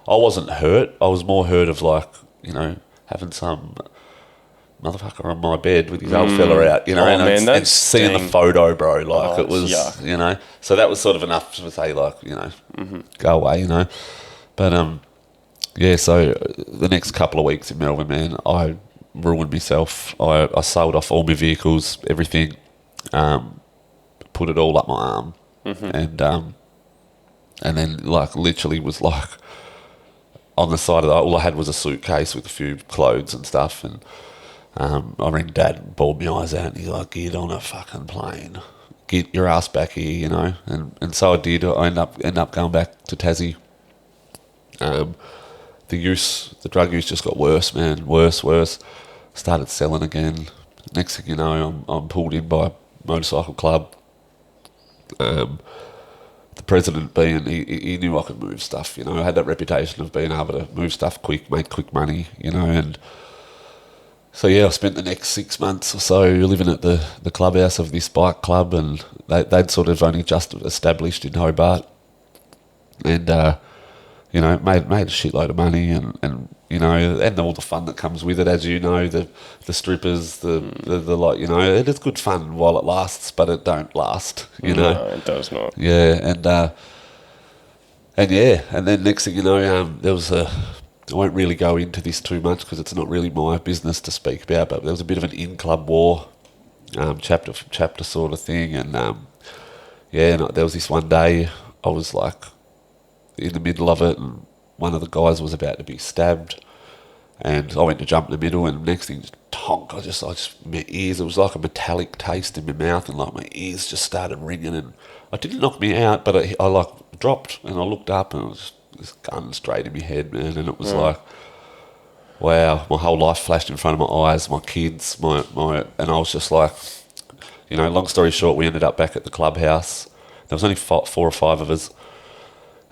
I wasn't hurt. I was more hurt of, like, you know, having some motherfucker on my bed with his old fella out, you know, Oh, and, man, that and seeing the sting. photo, bro. Like, Oh, it was, yuck. you know. So that was sort of enough to say, like, you know, go away, you know. But, yeah, so the next couple of weeks in Melbourne, man, I ruined myself. I sold off all my vehicles, everything, put it all up my arm, and then, like, literally was like on the side of all I had was a suitcase with a few clothes and stuff, and I rang Dad and bawled my eyes out, and he's like, get on a fucking plane, get your ass back here, you know, and so I did. I ended up going back to Tassie. The drug use just got worse, man, worse. Started selling again. Next thing you know, I'm pulled in by a motorcycle club. The president he knew I could move stuff, you know. I had that reputation of being able to move stuff quick, make quick money, you know. And so yeah, I spent the next 6 months or so living at the clubhouse of this bike club, and they'd sort of only just established in Hobart, and you know, made a shitload of money, and you know, and all the fun that comes with it, as you know, the strippers, the like, you know, it is good fun while it lasts, but it don't last, you know. No, it does not. Yeah, and yeah, and then next thing you know, there was I won't really go into this too much because it's not really my business to speak about, but there was a bit of an in-club war, chapter sort of thing, and yeah, and there was this one day I was like in the middle of it, and one of the guys was about to be stabbed, and I went to jump in the middle, and next thing, just tonk. I just my ears. It was like a metallic taste in my mouth, and like my ears just started ringing, and it didn't knock me out, but I like dropped, and I looked up, and it was this gun straight in my head, man, and it was like, wow, my whole life flashed in front of my eyes, my kids, my, and I was just like, you know, long story short, we ended up back at the clubhouse. There was only 4 or 5 of us,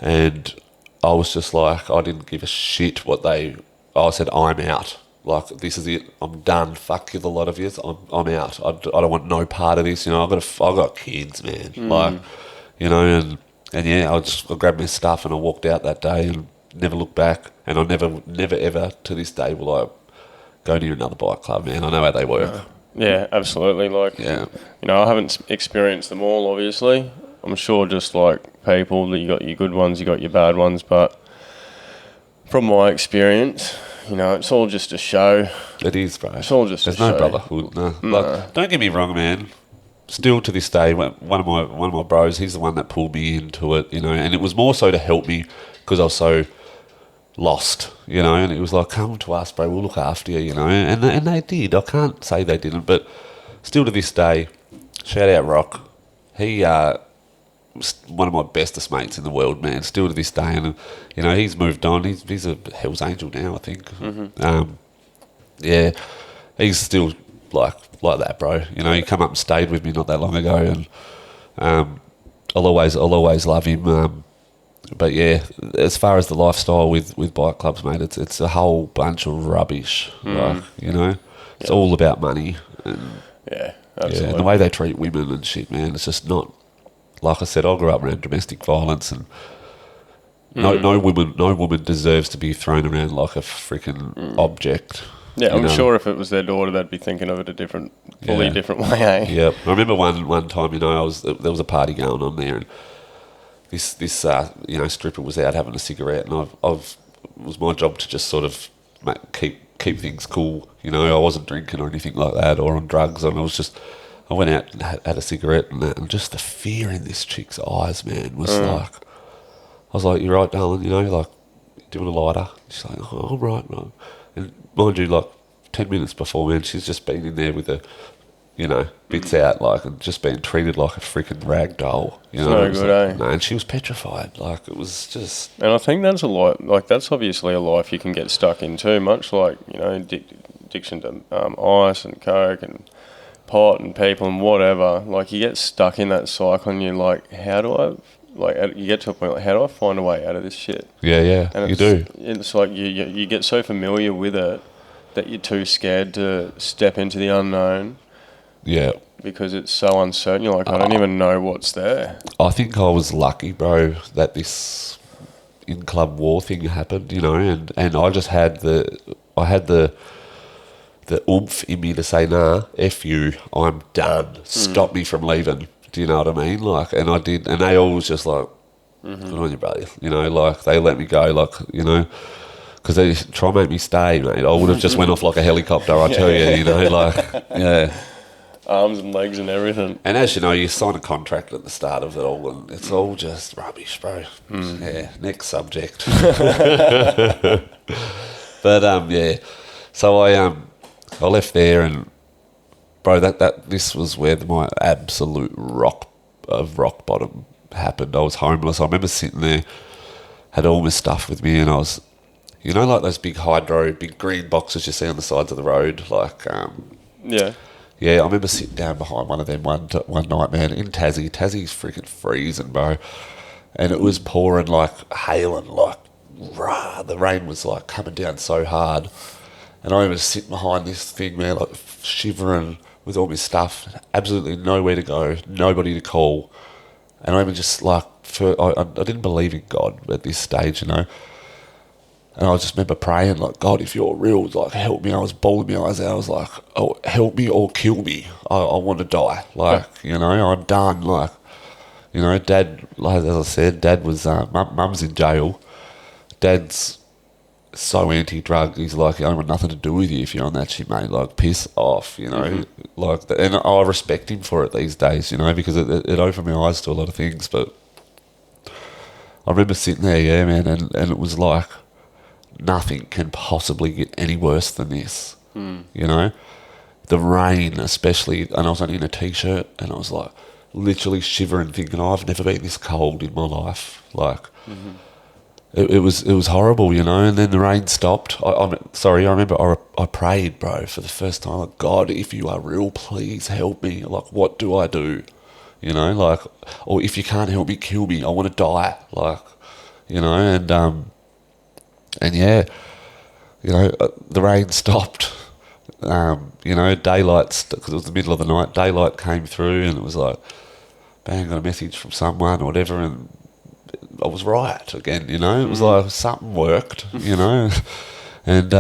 and I was just like, I didn't give a shit I said, I'm out. Like, this is it. I'm done. Fuck you, the lot of you. I'm out. I don't want no part of this. You know, I've got kids, man. Like, you know, and yeah, I grabbed my stuff and I walked out that day and never looked back. And I never ever to this day will I go near another bike club, man. I know how they work. Yeah, absolutely. Like, you know, I haven't experienced them all, obviously. I'm sure just like people, that you got your good ones, you got your bad ones, but from my experience, you know, it's all just a show. It is, bro. It's all just There's a show. no brotherhood. No. Like, don't get me wrong, man. Still to this day, one of my bros, he's the one that pulled me into it, you know, and it was more so to help me because I was so lost, you know, and it was like, come to us, bro, we'll look after you, you know, and they did. I can't say they didn't, but still to this day, shout out Rock. He was one of my bestest mates in the world, man, still to this day, and, you know, he's moved on. He's a Hell's Angel now, I think. Yeah, he's still like that, bro. You know, he come up and stayed with me not that long ago, and I'll always love him. But yeah, as far as the lifestyle with bike clubs, mate, it's a whole bunch of rubbish. Like, you know, it's all about money, and absolutely. and the way they treat women and shit, man. It's just not. Like I said, I grew up around domestic violence, and no woman deserves to be thrown around like a freaking object. Yeah, I'm sure if it was their daughter, they'd be thinking of it a fully different way. Eh? Yeah, I remember one time, you know, there was a party going on there, and this you know, stripper was out having a cigarette, and it was my job to just sort of keep things cool. You know, I wasn't drinking or anything like that, or on drugs, and I went out and had a cigarette, and just the fear in this chick's eyes, man, was like, I was like, you're right, darling, you know, like, doing a lighter. She's like, oh, I'm right, no. And mind you, like, 10 minutes before, man, she's just been in there with the, you know, bits out, like, and just being treated like a freaking rag doll. You know, no good, like, no, and she was petrified. Like, it was just. And I think that's that's obviously a life you can get stuck in too, much like, you know, addiction to ice and coke and pot and people and whatever. Like, you get stuck in that cycle, and you're like, you get to a point like, how do I find a way out of this shit? Yeah, and you do. It's like you get so familiar with it that you're too scared to step into the unknown. Yeah. Because it's so uncertain. You're like, I don't even know what's there. I think I was lucky, bro, that this in-club war thing happened, you know, and I just had the oomph in me to say, nah, F you, I'm done. Stop me from leaving. Do you know what I mean? Like, and I did, and they all was just like, good on you, brother. You know, like, they let me go, like, you know, because they try and make me stay, mate. I would have just went off like a helicopter, I tell you, you know, like, yeah. Arms and legs and everything. And as you know, you sign a contract at the start of it all, and it's all just rubbish, bro. Yeah, next subject. But, yeah, so I left there, and bro, this was where my absolute rock bottom happened. I was homeless. I remember sitting there, had all my stuff with me, and I was, you know, like those big green boxes you see on the sides of the road, like, yeah, I remember sitting down behind one of them one night, man, in Tassie. Tassie's freaking freezing, bro, and it was pouring like hail, and like, the rain was like coming down so hard. And I remember sitting behind this thing, man, like shivering with all my stuff, absolutely nowhere to go, nobody to call. And I remember just like, I didn't believe in God at this stage, you know. And I just remember praying, like, God, if you're real, like, help me. I was bawling my eyes out. I was like, oh, help me or kill me. I want to die. Like, you know, I'm done. Like, you know, Dad, like, as I said, Dad was, Mum's in jail. Dad's so anti-drug, he's like, I don't want nothing to do with you if you're on that shit, mate. Like, piss off, you know. Like, and I respect him for it these days, you know, because it opened my eyes to a lot of things. But I remember sitting there, yeah, man, and it was like nothing can possibly get any worse than this. You know, the rain especially, and I was only in a t-shirt, and I was like literally shivering, thinking, oh, I've never been this cold in my life. Like, it was horrible, you know. And then the rain stopped. I remember I prayed, bro, for the first time. Like, God, if you are real, please help me. Like, what do I do? You know, like, or if you can't help me, kill me. I want to die. Like, you know, and yeah, you know, the rain stopped. You know, daylight, because it was the middle of the night, daylight came through, and it was like, bang, got a message from someone or whatever, and I was right again, you know. It was like something worked, you know. And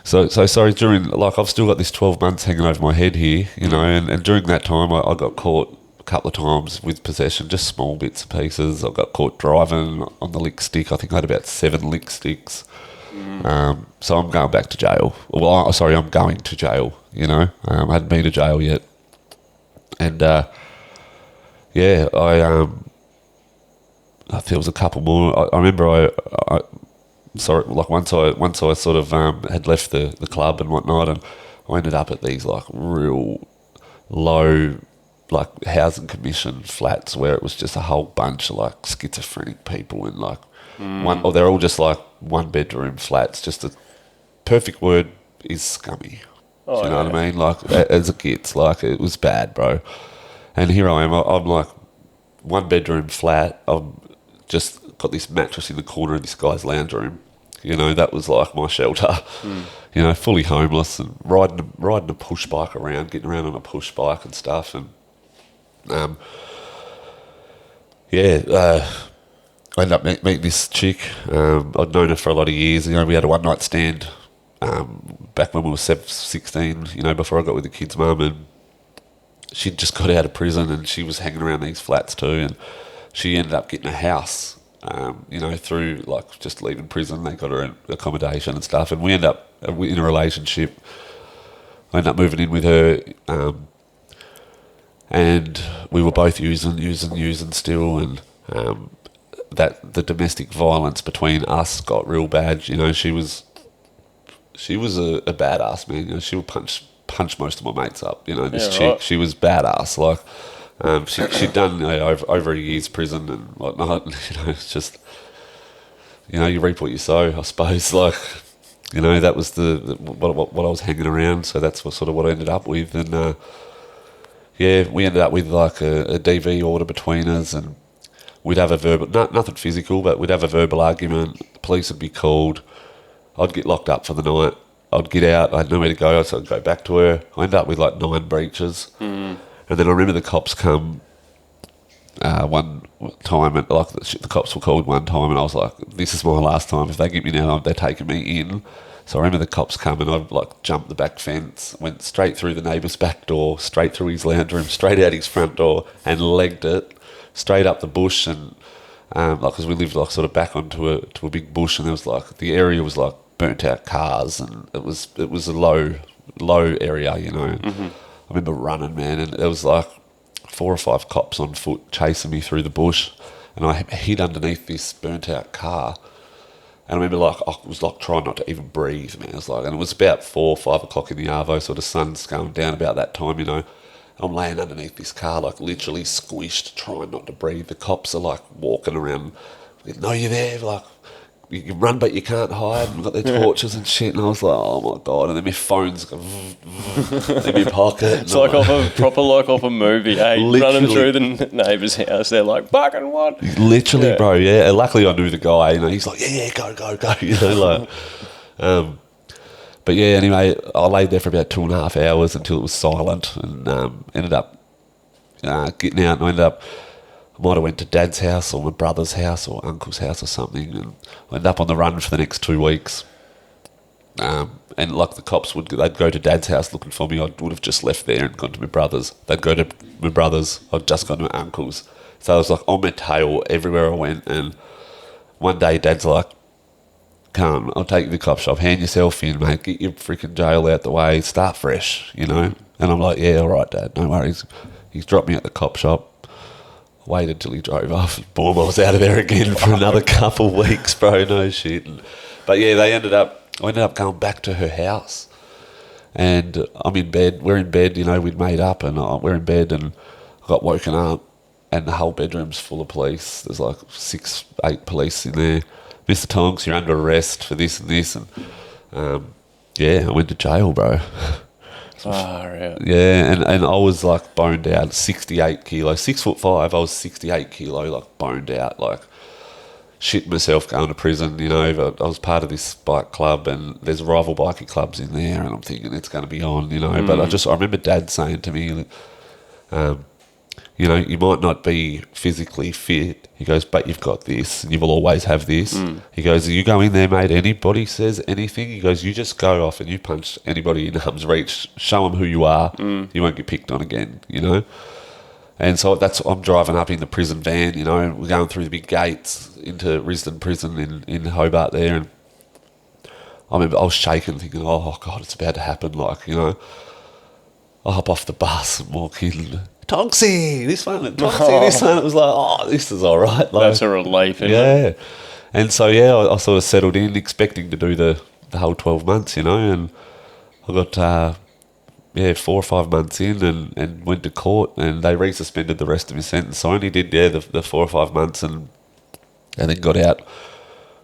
so sorry, during, like, I've still got this 12 months hanging over my head here, you know, and during that time I got caught a couple of times with possession, just small bits and pieces. I got caught driving on the lick stick. I think I had about 7 lick sticks. So I'm going back to jail. Well, I'm going to jail, you know. I hadn't been to jail yet. And yeah, I think there was a couple more. I remember once I sort of had left the club and whatnot, and I ended up at these like real low, like, housing commission flats where it was just a whole bunch of like schizophrenic people in like they're all just like 1-bedroom flats. Just the perfect word is scummy. Do you know what I mean? Like, as it gets, like, it was bad, bro. And here I am. I'm like 1-bedroom flat. I've just got this mattress in the corner of this guy's lounge room. You know, that was like my shelter. You know, fully homeless, and riding a push bike around, getting around on a push bike and stuff. And I ended up meeting this chick. I'd known her for a lot of years. You know, we had a one-night stand back when we were 16, you know, before I got with the kid's mum, and she'd just got out of prison, and she was hanging around these flats too, and she ended up getting a house, you know, through, like, just leaving prison. They got her an accommodation and stuff, and we ended up in a relationship. I ended up moving in with her, and we were both using still, and that the domestic violence between us got real bad. You know, she was a badass, man. You know, she would punch most of my mates up. You know, this chick, right. She was badass. Like, she'd done, you know, over a year's prison and whatnot. You know, it's just, you know, you reap what you sow, I suppose. Like, you know, that was what I was hanging around. So that's what I ended up with. And yeah, we ended up with like a DV order between us, and we'd have a verbal, nothing physical, but we'd have a verbal argument. The police would be called. I'd get locked up for the night. I'd get out. I had nowhere to go, so I'd go back to her. I ended up with like 9 breaches. And then I remember the cops come one time, and like the cops were called one time, and I was like, this is my last time. If they get me now, they're taking me in. So I remember the cops come, and I'd like jumped the back fence, went straight through the neighbour's back door, straight through his lounge room, straight out his front door, and legged it straight up the bush. And like, because we lived like sort of back onto a big bush, and there was like, the area was like burnt out cars, and it was a low area, you know. I remember running, man, and there was like 4 or 5 cops on foot chasing me through the bush, and I hid underneath this burnt out car. And I remember, like, I was like trying not to even breathe, man. It was like, and it was about 4 or 5 o'clock in the arvo, so the sun's going down about that time, you know. I'm laying underneath this car, like literally squished, trying not to breathe. The cops are like walking around, no, you're there, like, you can run but you can't hide, and got their torches and shit. And I was like, oh my God. And then my phone's go in my pocket. It's like off a movie, eh? Running through the neighbour's house, they're like, fucking what? Literally, yeah. Bro, yeah. And luckily I knew the guy, you know. He's like, yeah, go, you know, like. But yeah, anyway, I laid there for about 2.5 hours until it was silent, and ended up getting out, and I ended up, I might have went to Dad's house or my brother's house or Uncle's house or something, and I ended up on the run for the next 2 weeks. And like, the cops they'd go to Dad's house looking for me. I would have just left there and gone to my brother's. They'd go to my brother's. I'd just gone to my uncle's. So I was like on my tail everywhere I went. And one day Dad's like, come, I'll take you to the cop shop, hand yourself in, mate, get your freaking jail out the way, start fresh, you know. And I'm like, yeah, all right, Dad, no worries. He's dropped me at the cop shop. waited till he drove off. Boom, I was out of there again for another couple weeks, bro. No shit. But yeah, I ended up going back to her house. And I'm in bed. We're in bed, we'd made up, and we're in bed, and I got woken up, and the whole bedroom's full of police. There's like 6-8 police in there. Mr. Tonks, you're under arrest for this and this. And I went to jail, bro. Far out. Yeah, and I was like boned out, 68 kilos, 6'5". I was 68 kilo, like boned out, like shit myself going to prison. But I was part of this bike club, and there's rival biking clubs in there, and I'm thinking it's going to be on, But I remember Dad saying to me, you might not be physically fit. He goes, but you've got this, and you will always have this. He goes, you go in there, mate, anybody says anything, he goes, you just go off and you punch anybody in arm's reach, show them who you are, you won't get picked on again, And so I'm driving up in the prison van, we're going through the big gates into Risdon Prison in Hobart there, and I remember I was shaking, thinking, oh God, it's about to happen, I hop off the bus and walk in, Tonksy, this one. It was like, oh, this is all right. That's a relief, isn't it? And so, I sort of settled in, expecting to do the whole 12 months, and I got, 4 or 5 months in and went to court, and they resuspended the rest of my sentence. So I only did, the 4 or 5 months and then got out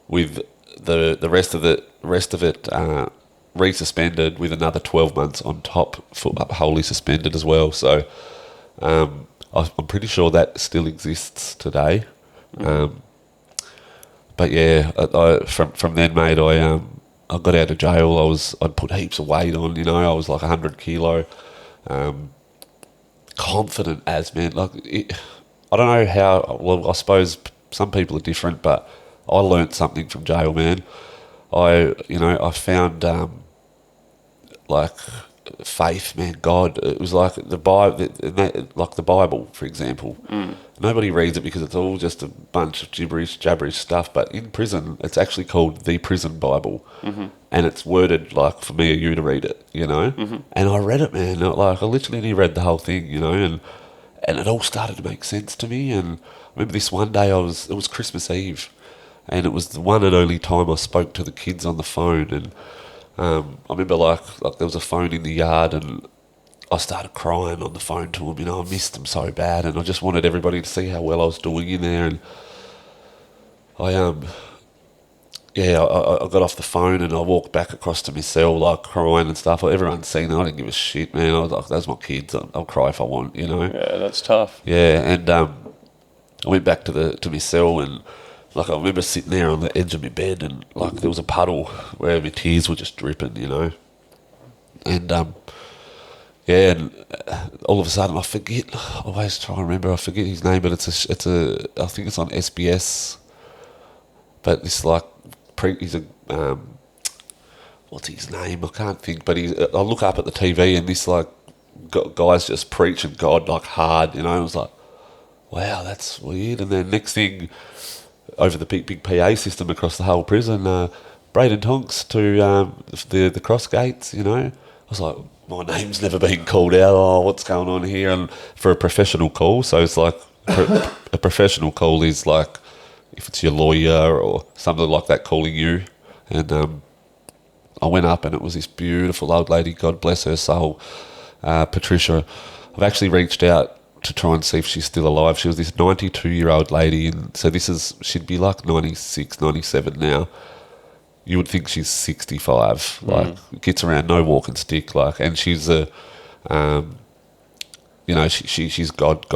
with the rest of it resuspended with another 12 months on top, wholly suspended as well. So I'm pretty sure that still exists today. But from then, mate, I got out of jail. I'd put heaps of weight on, I was like 100 kilo, confident as, man. I don't know how. Well, I suppose some people are different, but I learnt something from jail, man. I found faith, man, God. It was like the Bible, for example. Nobody reads it because it's all just a bunch of jabberish stuff. But in prison, it's actually called the Prison Bible, and it's worded like for me or you to read it, And I read it, man. I literally only read the whole thing, and it all started to make sense to me. And I remember this one day, it was Christmas Eve, and it was the one and only time I spoke to the kids on the phone. And I remember like there was a phone in the yard, and I started crying on the phone to them. I missed them so bad, and I just wanted everybody to see how well I was doing in there. And I got off the phone and I walked back across to my cell, like crying and stuff. Everyone's seen it. I didn't give a shit, man. I was like, those are my kids. I'll cry if I want, Yeah, that's tough. Yeah, and I went back to my cell, and I remember sitting there on the edge of my bed, and there was a puddle where my tears were just dripping, And and all of a sudden I forget. I always try to remember. I forget his name, but it's a. I think it's on SBS. But it's he's a what's his name? I can't think. But I look up at the TV, and this guy's just preaching God hard. I was like, wow, that's weird. And then next thing, over the big PA system across the whole prison, Braiden Tonks to the cross gates, I was like, my name's never been called out. Oh, what's going on here? And for a professional call, so it's a professional call is if it's your lawyer or something like that calling you. And I went up, and it was this beautiful old lady, God bless her soul, Patricia. I've actually reached out to try and see if she's still alive. She was this 92-year-old lady, and so she'd be 96, 97 now. You would think she's 65, gets around, no walking stick, and she's she's God,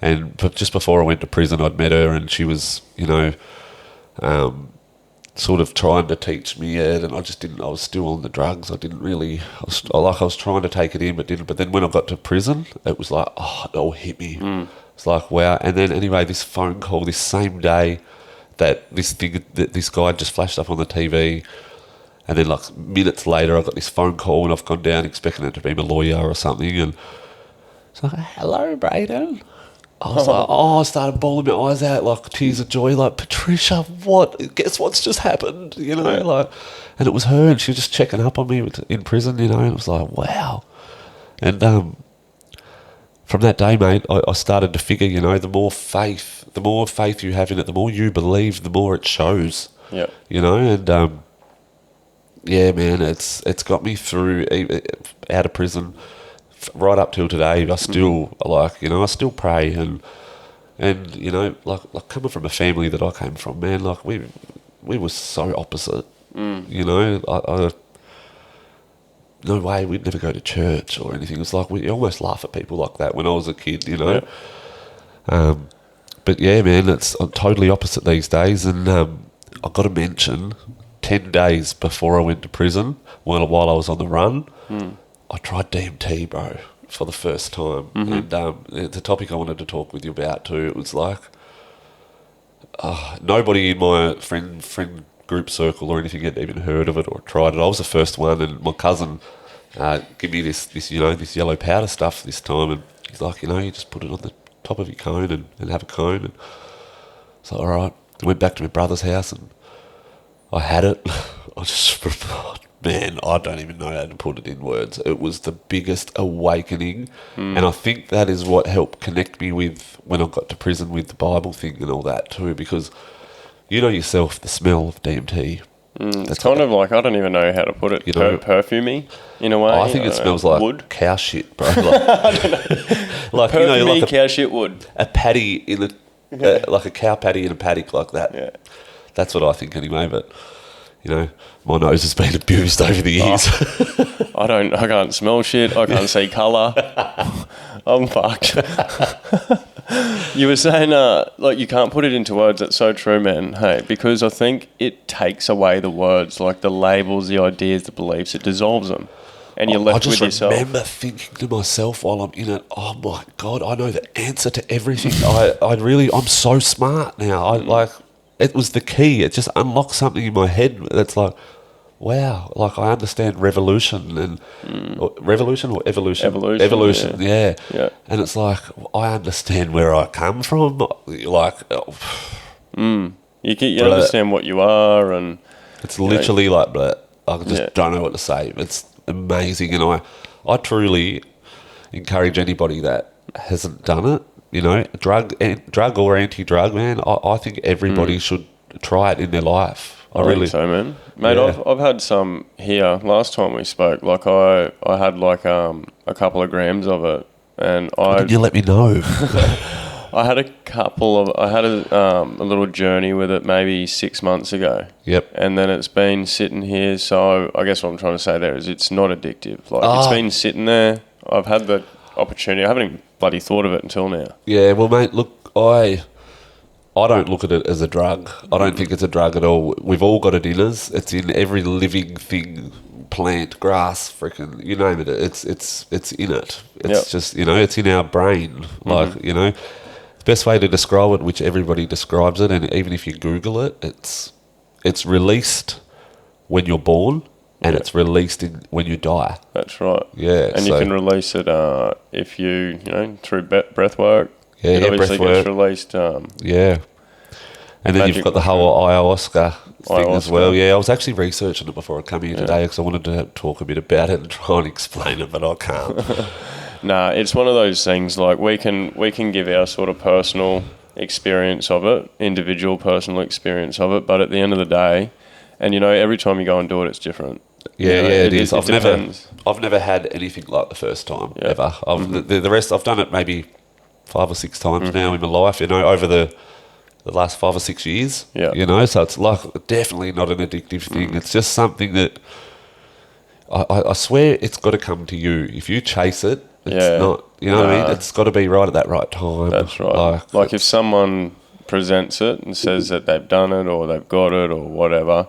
and just before I went to prison, I'd met her, and she was, sort of trying to teach me it, and I just didn't. I was still on the drugs. I didn't really. I was trying to take it in, but didn't. But then when I got to prison, it was it all hit me. It's like, wow. And then anyway, this phone call this same day that this guy just flashed up on the TV, and then minutes later, I got this phone call, and I've gone down expecting it to be my lawyer or something, and it's like, hello, Braiden. I was I started bawling my eyes out, tears of joy, Patricia, guess what's just happened, and it was her, and she was just checking up on me in prison, and it was like, wow. And from that day, mate, I started to figure, you know, the more faith you have in it, the more you believe, the more it shows. Yeah. You know, and yeah, man, it's got me through out of prison right up till today. I still I still pray and you know, like coming from a family that I came from, man, like we were so opposite. You know, I no way, we'd never go to church or anything. It's like we almost laugh at people like that when I was a kid, you know. Yeah. But yeah, man, I'm totally opposite these days. And I've got to mention, 10 days before I went to prison, while I was on the run, I tried DMT, bro, for the first time. And it's a topic I wanted to talk with you about too. It was like, nobody in my friend group circle or anything had even heard of it or tried it. I was the first one, and my cousin gave me this yellow powder stuff this time, and he's like, you know, you just put it on the top of your cone and have a cone. And so, all right, I went back to my brother's house and I had it. I just, man, I don't even know how to put it in words. It was the biggest awakening, and I think that is what helped connect me with when I got to prison with the Bible thing and all that too, because you know yourself, the smell of DMT. It's kind of like, I don't even know how to put it, you know, perfumey in a way. I think it smells like wood. Cow shit, bro. Like, I don't know. Like, Perfumey, you know, like cow shit wood. a paddy in like a cow paddy in a paddock like that. Yeah. That's what I think anyway, but you know, my nose has been abused over the years. I can't smell shit. I can't see colour. I'm fucked. You were saying, like, you can't put it into words. That's so true, man. Hey, because I think it takes away the words, like the labels, the ideas, the beliefs. It dissolves them, and you're left with yourself. I just remember thinking to myself while I'm in it, oh my God, I know the answer to everything. I'm so smart now. It was the key. It just unlocked something in my head that's like, wow, like I understand revolution or evolution? Evolution, yeah. And it's like, I understand where I come from. Like, you understand what you are, and it's literally like, I just don't know what to say. It's amazing, and I truly encourage anybody that hasn't done it, you know, drug or anti-drug, man. I think everybody should try it in their life. I really think so, man. Mate, yeah. I've had some here. Last time we spoke, like I had like a couple of grams of it, and Why didn't you let me know? I had a little journey with it maybe 6 months ago. Yep. And then it's been sitting here. So I guess what I'm trying to say there is it's not addictive. Like it's been sitting there. I've had the opportunity. I haven't even bloody thought of it until now. Yeah. Well, mate, look, I don't look at it as a drug. I don't think it's a drug at all. We've all got it in us. It's in every living thing, plant, grass, freaking, you name it. It's in it. It's just, you know, it's in our brain. Like, you know, the best way to describe it, which everybody describes it, and even if you Google it, it's released when you're born, and it's released when you die. That's right. Yeah. And you can release it if you through breath work. Yeah, it obviously breath work. gets released. Yeah. And then you've got the whole ayahuasca thing as well. Yeah, I was actually researching it before I come here today because I wanted to talk a bit about it and try and explain it, but I can't. Nah, it's one of those things, like we can give our sort of personal experience of it, individual personal experience of it, but at the end of the day, and you know, every time you go and do it, it's different. Yeah, it is. I've never had anything like the first time ever. The rest, I've done it maybe 5 or 6 times now in my life, you know, over the last 5 or 6 years. Yeah. You know, so it's like definitely not an addictive thing. It's just something that I swear it's got to come to you. If you chase it, it's not, you know what I mean? It's got to be right at that right time. That's right. Like if someone presents it and says that they've done it or they've got it or whatever,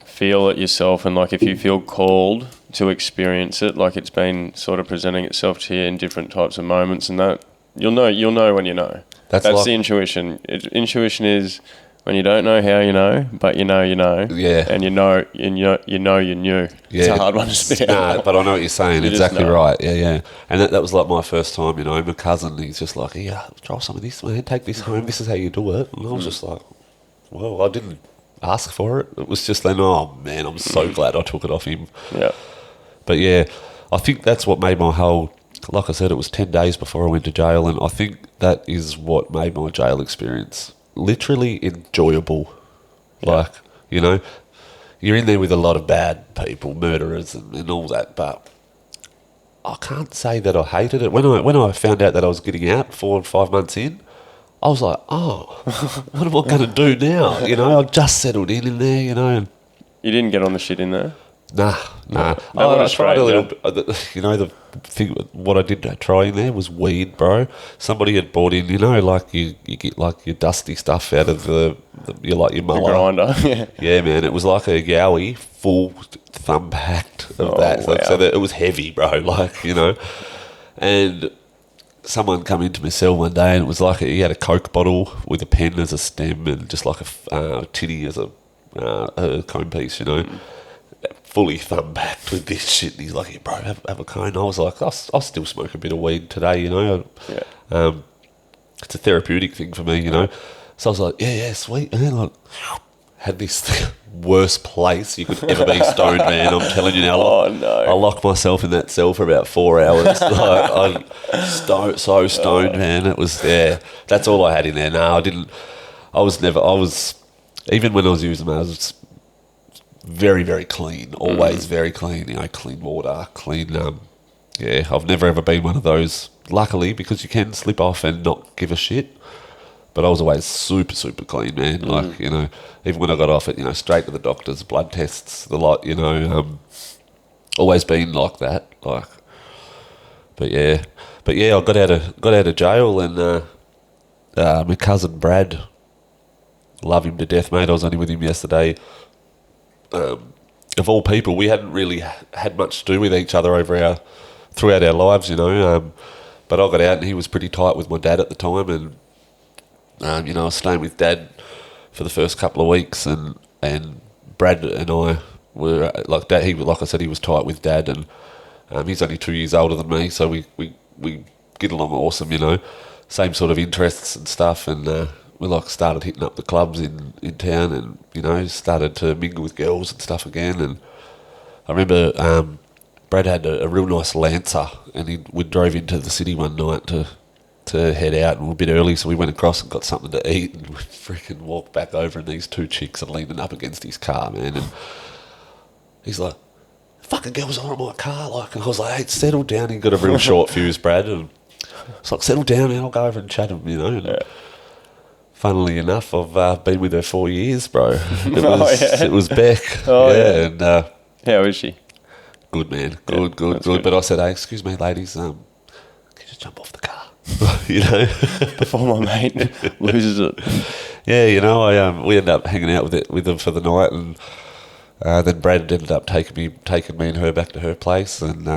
feel it yourself, and like if you feel called to experience it, like it's been sort of presenting itself to you in different types of moments, and that you'll know when you know. That's the intuition. Intuition is when you don't know how you know, but you know. Yeah. And you know you knew. Yeah. It's a hard one to spit out. No, but I know what you're saying. Exactly right. Yeah. And that was like my first time, you know. My cousin, he's just like, yeah, try some of this, man. Take this home. This is how you do it. And I was just like, well, I didn't ask for it. It was just then, oh, man, I'm so glad I took it off him. Yeah. But, yeah, I think that's what made my whole like I said, it was 10 days before I went to jail, and I think that is what made my jail experience literally enjoyable. Yeah. Like, you know, you're in there with a lot of bad people, murderers and all that, but I can't say that I hated it. When I found out that I was getting out 4 or 5 months in, I was like, oh, what am I going to do now? You know, I just settled in there, you know. And You didn't get on the shit in there? nah. That would I have tried a little straightened bit. You know, the thing, what I did try in there was weed, bro. Somebody had bought in, you know, like you get like your dusty stuff out of your The mower. grinder, yeah. Yeah, man, it was like a yowie, full thumb packed of Oh, that. wow. So that it was heavy, bro, like, you know. And someone come into my cell one day and it was like he had a Coke bottle with a pen as a stem and just like a tinny as a cone piece, you know. Fully thumb packed with this shit. And he's like, yeah, bro, have a cone. I was like, I'll still smoke a bit of weed today, you know. Yeah. It's a therapeutic thing for me, you know. So I was like, yeah, sweet, man. Like, had this worst place you could ever be stoned, man. I'm telling you now. Oh, no. I locked myself in that cell for about 4 hours. Like, I'm so stoned, man. It was, yeah, that's all I had in there. No, even when I was using them, I was very, very clean. Always very clean, you know, clean water, clean, yeah, I've never ever been one of those, luckily, because you can slip off and not give a shit. But I was always super, super clean, man. Like, you know, even when I got off it, you know, straight to the doctors, blood tests, the lot, you know, always been like that. Like, but yeah, I got out of jail, and my cousin Brad, love him to death, mate. I was only with him yesterday. Of all people, we hadn't really had much to do with each other throughout our lives, you know. But I got out, and he was pretty tight with my dad at the time, and you know, I was staying with Dad for the first couple of weeks, and Brad and I were like Dad. Like I said, he was tight with Dad, and he's only 2 years older than me, so we get along awesome, you know. Same sort of interests and stuff, and we like started hitting up the clubs in town, and you know, started to mingle with girls and stuff again. And I remember Brad had a real nice Lancer, and we drove into the city one night to head out, and we were a bit early, so we went across and got something to eat, and we freaking walked back over, and these 2 chicks are leaning up against his car, man, and he's like, fucking girls are on my car, like, and I was like, hey, settle down. He got a real short fuse, Brad, and it's like, settle down, man, I'll go over and chat him, you know. And funnily enough, I've been with her 4 years, bro. It was Beck. Oh, yeah. And How is she? good, man, good. But I said, hey, excuse me, ladies, can you just jump off the car? You know, Before my mate loses it. Yeah, you know, we ended up hanging out with them for the night, and then Brad ended up taking me and her back to her place, and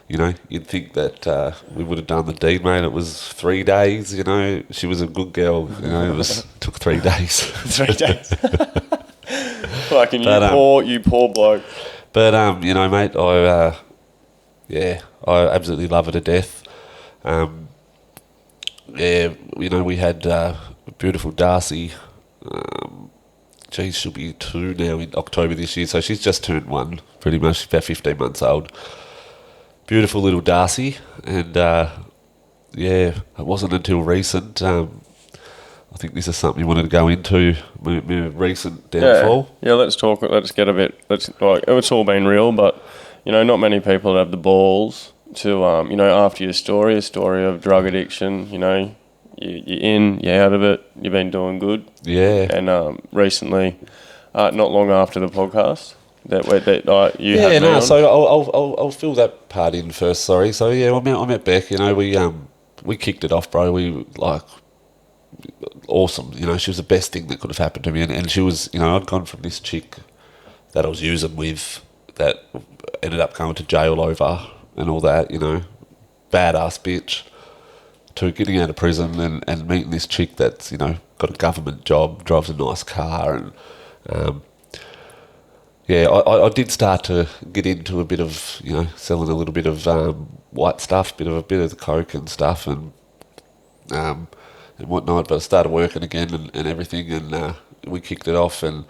you know, you'd think that we would have done the deed, mate. It was 3 days, you know. She was a good girl, you know. It took 3 days. 3 days. Fucking you poor bloke. But you know, mate, I absolutely love her to death. Yeah, you know, we had beautiful Darcy. She'll be 2 now in October this year, so she's just turned 1, pretty much. She's about 15 months old. Beautiful little Darcy, and yeah, it wasn't until recent. I think this is something you wanted to go into, my recent downfall. Yeah, let's talk. Let's get a bit. It's all been real, but you know, not many people have the balls to, you know, after your story, a story of drug addiction, you know, you're in, you're out of it, you've been doing good. Yeah. And recently, not long after the podcast, you had me on. So I'll fill that part in first, sorry. So yeah, I met Beck, you know, we kicked it off, bro. We, like, awesome, you know, she was the best thing that could have happened to me, and she was, you know, I'd gone from this chick that I was using with that ended up going to jail over and all that, you know, badass bitch, to getting out of prison and meeting this chick that's, you know, got a government job, drives a nice car, and yeah, I did start to get into a bit of, you know, selling a little bit of white stuff, bit of the coke and stuff, and whatnot. But I started working again and everything, and we kicked it off, and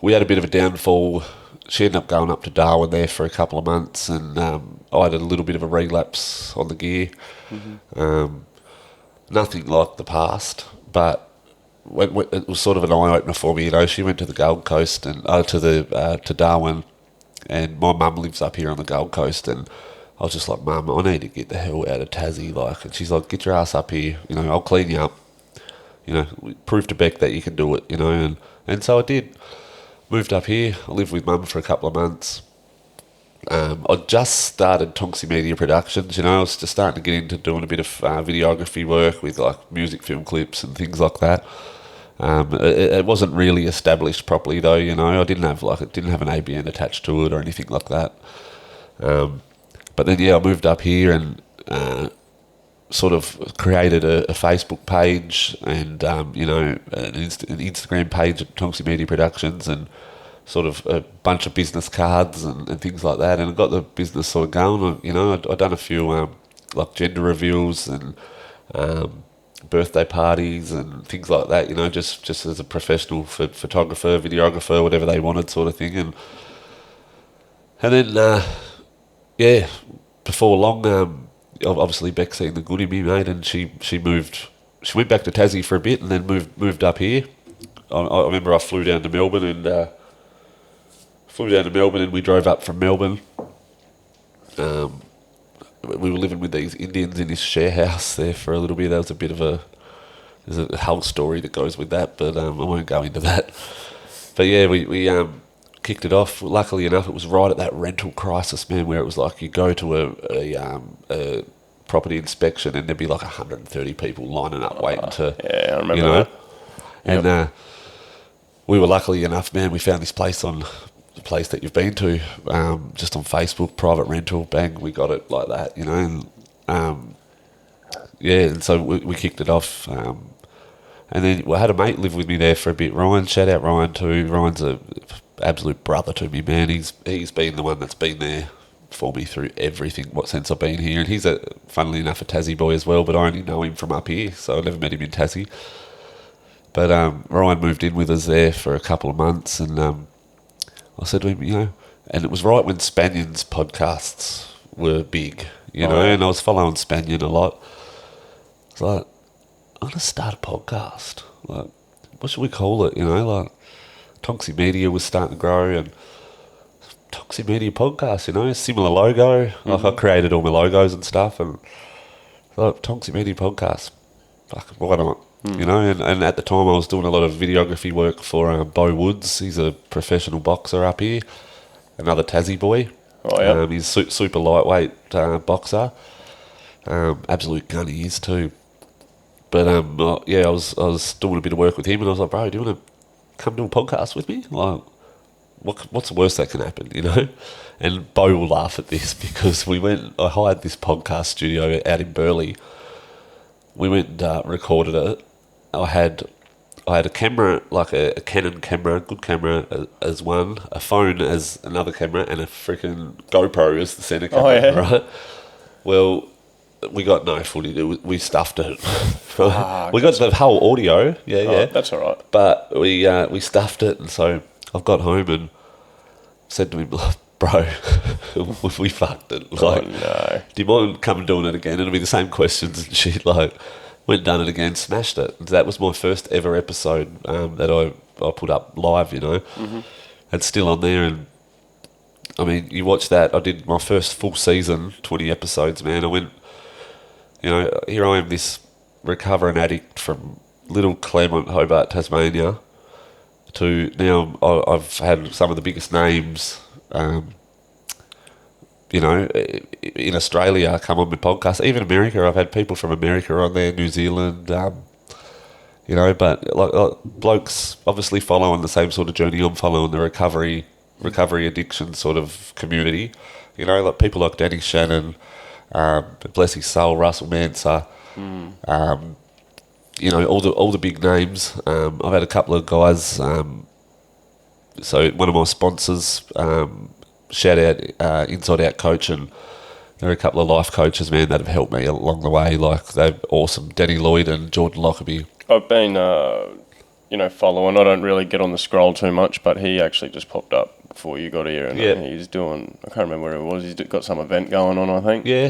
we had a bit of a downfall she ended up going up to Darwin there for a couple of months, and I had a little bit of a relapse on the gear. Nothing like the past, but it was sort of an eye-opener for me. She went to the Gold Coast and to Darwin, and my mum lives up here on the Gold Coast, and I was just like, Mum, I need to get the hell out of Tassie, and she's like, get your ass up here, I'll clean you up, prove to Beck that you can do it, and so I did. Moved up here. I lived with Mum for a couple of months. I just started Tonksy Media Productions. I was just starting to get into doing a bit of videography work with music film clips and things like that. It wasn't really established properly though. I didn't have an ABN attached to it or anything like that. But then I moved up here and sort of created a Facebook page and an Instagram page at Tonksy Media Productions, and sort of a bunch of business cards and things like that, and I got the business sort of going. I'd done a few gender reveals and birthday parties and things like that, just as a professional photographer, videographer, whatever they wanted, sort of thing. And then before long, obviously Beck seen the good in me, mate, and she went back to Tassie for a bit and then moved up here. I remember I flew down to Melbourne and we drove up from Melbourne. We were living with these Indians in this share house there for a little bit. That was there's a whole story that goes with that, but I won't go into that. But yeah, we kicked it off. Luckily enough, it was right at that rental crisis, man, where it was like you go to a property inspection and there'd be 130 people lining up waiting to... Yeah, I remember that. And we were luckily enough, man, we found this place on the place that you've been to, just on Facebook, private rental, bang, we got it like that, and and so we kicked it off. And then I had a mate live with me there for a bit, Ryan. Shout out Ryan too. Ryan's a absolute brother to me, man. He's been the one that's been there for me through everything since I've been here, and he's funnily enough a Tassie boy as well, but I only know him from up here, so I never met him in Tassie. But Ryan moved in with us there for a couple of months, and I said to him, and it was right when Spanion's podcasts were big, and I was following Spanion a lot. I was like, I'm going to start a podcast. What should we call it? Tonksy Media was starting to grow, and Tonksy Media Podcast, similar logo. I created all my logos and stuff, and Tonksy Media Podcast. Fuck, why not? And at the time I was doing a lot of videography work for Bo Woods. He's a professional boxer up here, another Tassie boy. Oh yeah. He's super lightweight boxer. Absolute gun he is too. But I was doing a bit of work with him, and I was like, bro, do you want to come do a podcast with me? What's the worst that can happen, And Bo will laugh at this because I hired this podcast studio out in Burleigh. We went and recorded it. I had a camera, a Canon camera, good camera as one, a phone as another camera, and a freaking GoPro as the centre camera, right? Well, we got no footage. We stuffed it. We got the whole audio, yeah. That's all right. But we stuffed it, and so I've got home and said to him, bro, we fucked it. No. Do you mind coming and doing it again? It'll be the same questions and shit. Went and done it again, smashed it. That was my first ever episode that I put up live, Mm-hmm. It's still on there. And I mean, you watch that. I did my first full season, 20 episodes, man. I went, here I am, this recovering addict from Little Claremont, Hobart, Tasmania, to now I've had some of the biggest names, in Australia come on my podcast. Even America, I've had people from America on there, New Zealand, but blokes obviously following the same sort of journey I'm following, the recovery addiction sort of community. People like Danny Shannon, bless his soul, Russell Manser, all the big names. I've had a couple of guys. So one of my sponsors, shout out Inside Out Coach, and there are a couple of life coaches, man, that have helped me along the way. They're awesome. Danny Lloyd and Jordan Lockerbie. I've been, following. I don't really get on the scroll too much, but he actually just popped up before you got here, and Yeah. he's doing. I can't remember where it was. He's got some event going on, I think. Yeah.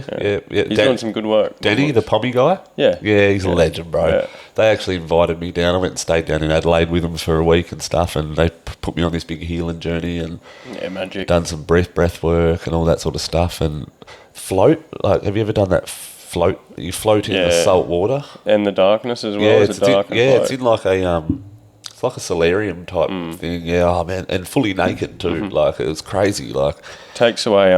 He's doing some good work. Danny, the pommy guy? Yeah. Yeah, he's a legend, bro. Yeah. They actually invited me down. I went and stayed down in Adelaide with them for a week and stuff, and they put me on this big healing journey and magic. done some breath work and all that sort of stuff. And float, like, have you ever done that float? You float in the salt water. And the darkness as well. Yeah, it's in like a... It's like a solarium type thing, yeah. Oh man, and fully naked too. Like it was crazy. Like takes away.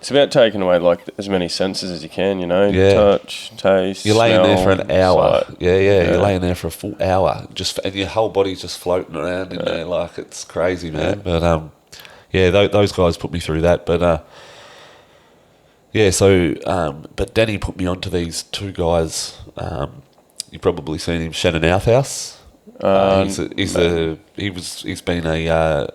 It's about taking away like as many senses as you can. You know, touch, taste. You're laying there for an hour. Sight. Yeah. You're laying there for a full hour, and your whole body's just floating around in there. Like it's crazy, man. But those guys put me through that. But but Danny put me onto these two guys. You've probably seen him, Shannon Outhouse. He's been a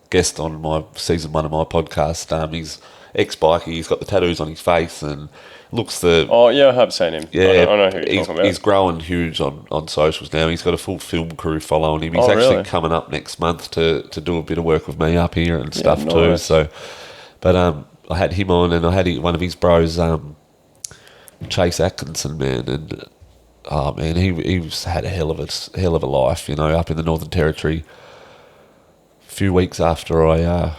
guest on my season 1 of my podcast. He's ex-bikie. He's got the tattoos on his face and looks the... Oh, yeah, I have seen him. Yeah, I know who you're talking about. He's growing huge on socials now. He's got a full film crew following him. He's actually coming up next month to do a bit of work with me up here and stuff too. So, but I had him on, and I had one of his bros, Chase Atkinson, man, and... Oh man, he's had a hell of a life, you know, up in the Northern Territory. A few weeks after I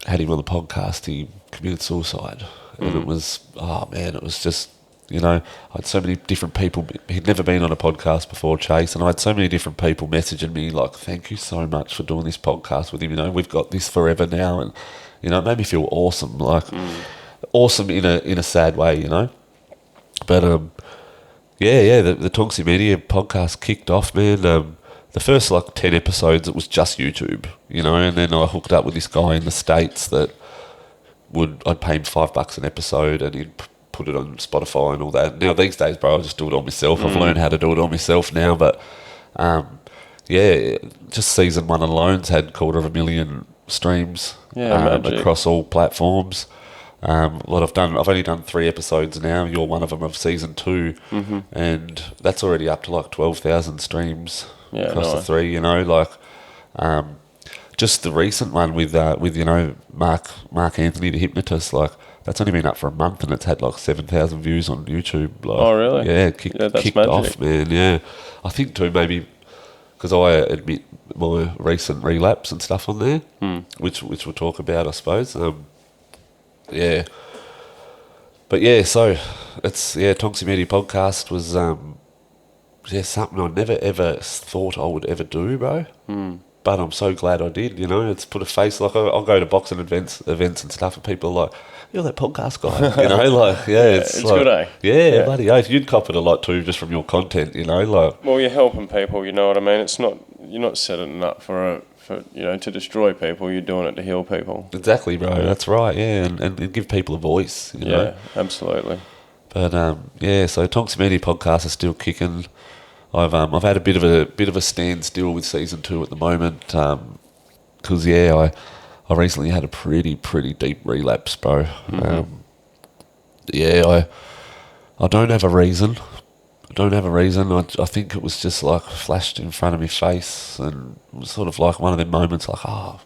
had him on the podcast, he committed suicide, and it was just, you know, I had so many different people. He'd never been on a podcast before, Chase, and I had so many different people messaging me like, "Thank you so much for doing this podcast with him. You know, we've got this forever now," and you know, it made me feel awesome, like awesome in a sad way, you know, but the Tonksy Media podcast kicked off, man. The first, 10 episodes, it was just YouTube, you know, and then I hooked up with this guy in the States that I'd pay him $5 an episode, and he'd put it on Spotify and all that. Now, these days, bro, I just do it all myself. I've learned how to do it all myself now, but, just season 1 alone's had 250,000 streams across all platforms. What I've only done 3 episodes now. You're one of them of season 2, and that's already up to 12,000 streams across the 3. You know, just the recent one with you know, Mark Anthony, the hypnotist. That's only been up for a month, and it's had 7,000 views on YouTube. Oh really? Yeah, kicked magic. off, man. Yeah, I think too maybe because I admit my recent relapse and stuff on there, which we'll talk about, I suppose. Yeah, but so it's Tonksy Media podcast was something I never ever thought I would ever do, bro. But I'm so glad I did. You know, it's put a face. I'll go to boxing events and stuff, and people are like, "You're that podcast guy," you know. It's good, eh? Yeah, bloody oath. You'd cop it a lot too, just from your content, you know. Well, you're helping people. You know what I mean? It's not you're not setting up for you know, to destroy people. You're doing it to heal people. Exactly, bro. Yeah. That's right. Yeah, and give people a voice. You know? Absolutely. But so Tonks Media podcast is still kicking. I've had a bit of a standstill with season 2 at the moment because I recently had a pretty deep relapse, bro. I don't have a reason. I think it was just flashed in front of my face, and it was sort of one of them moments I'll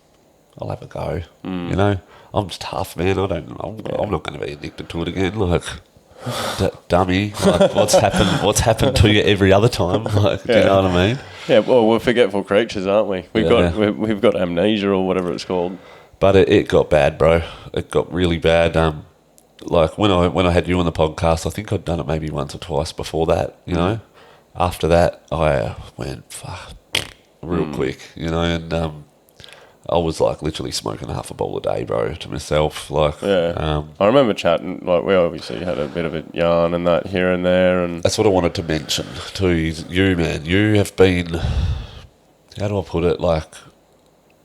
have a go. You know, I'm just tough, man. I'm not going to be addicted to it again. Dummy. What's happened to you every other time? Do you know what I mean? Yeah. Well, we're forgetful creatures, aren't we? We've got amnesia or whatever it's called. But it got bad, bro. It got really bad. When I had you on the podcast, I think I'd done it maybe once or twice before that, you know. After that, I went real quick, you know, and I was literally smoking half a bowl a day, bro, to myself. I remember chatting, we obviously had a bit of a yarn and that here and there. And that's what I wanted to mention to you, man. You have been, how do I put it,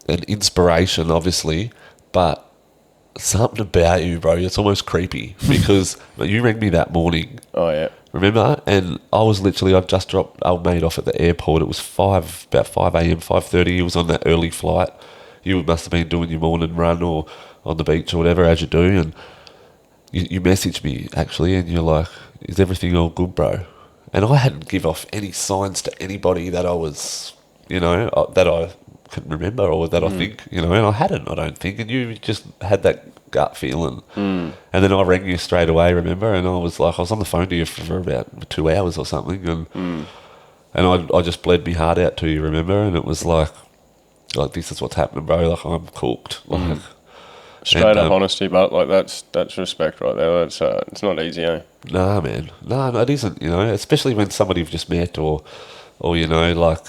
an inspiration, obviously, but something about you, bro, it's almost creepy because you rang me that morning. Oh, yeah. Remember? And I was I'd just dropped old mate off at the airport. It was about 5 a.m, 5:30. He was on that early flight. You must have been doing your morning run or on the beach or whatever as you do. And you messaged me, actually, and you're like, "Is everything all good, bro?" And I hadn't give off any signs to anybody that I was, you know, that I can remember or that I think, you know, and I hadn't, I don't think, and you just had that gut feeling. And then I rang you straight away, remember, and I was on the phone to you for about 2 hours or something, and I just bled my heart out to you, remember, and it was like this is what's happening, bro, like I'm cooked. Like, Straight up honesty, but like that's respect right there. That's it's not easy, eh? Nah, man. No, it isn't, you know, especially when somebody you've just met or you know, like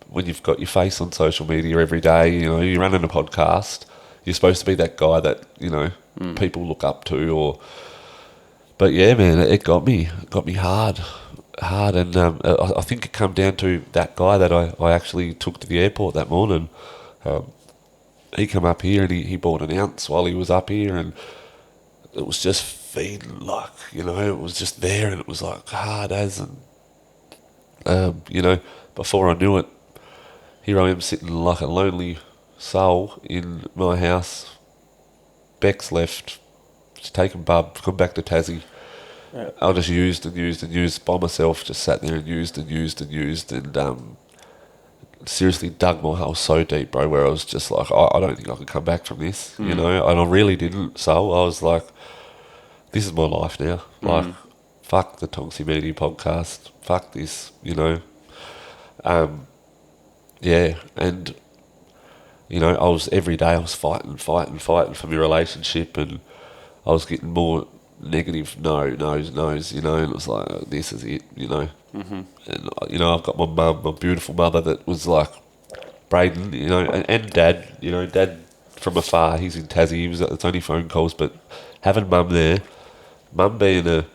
when you've got your face on social media every day, you know, you're running a podcast, you're supposed to be that guy that, you know, people look up to but yeah, man, it got me hard, and I think it come down to that guy that I actually took to the airport that morning. He come up here and he bought an ounce while he was up here, and it was just feeding, like, you know, it was just there, and it was like hard as, and you know, before I knew it, here I am sitting like a lonely soul in my house. Beck's left, she's taken bub, come back to Tassie. Yeah. I just used by myself, just sat there and used, and seriously dug my hole so deep, bro, where I was just like, I don't think I can come back from this, you know, and I really didn't. So I was like, this is my life now. Like, fuck the Tonksy Media podcast, fuck this, you know. Yeah, and, you know, every day I was fighting for my relationship, and I was getting more negative no's, you know, and it was like, this is it, you know. And, you know, I've got my mum, my beautiful mother that was like, Braiden, you know, and dad, you know, dad from afar, he's in Tassie, it's only phone calls, but having mum there, mum being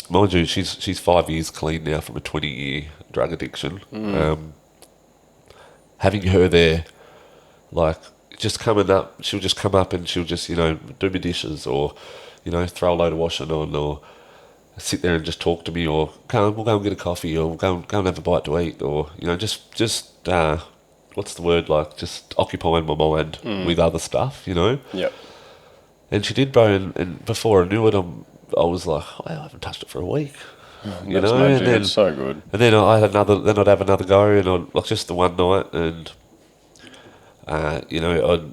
mind you, she's 5 years clean now from a 20-year drug addiction. Having her there, like, just coming up, she'll just come up and she'll just, you know, do my dishes, or, you know, throw a load of washing on, or sit there and just talk to me, or we'll go and get a coffee, or we'll go and have a bite to eat, or, you know, just what's the word, like, just occupying my mind with other stuff, you know. Yep. And she did, bro, and before I knew it, I was like, oh, I haven't touched it for a week, you know. Magic. And then It's so good. and then I'd have another go, and I'd, like, just the one night, and you know,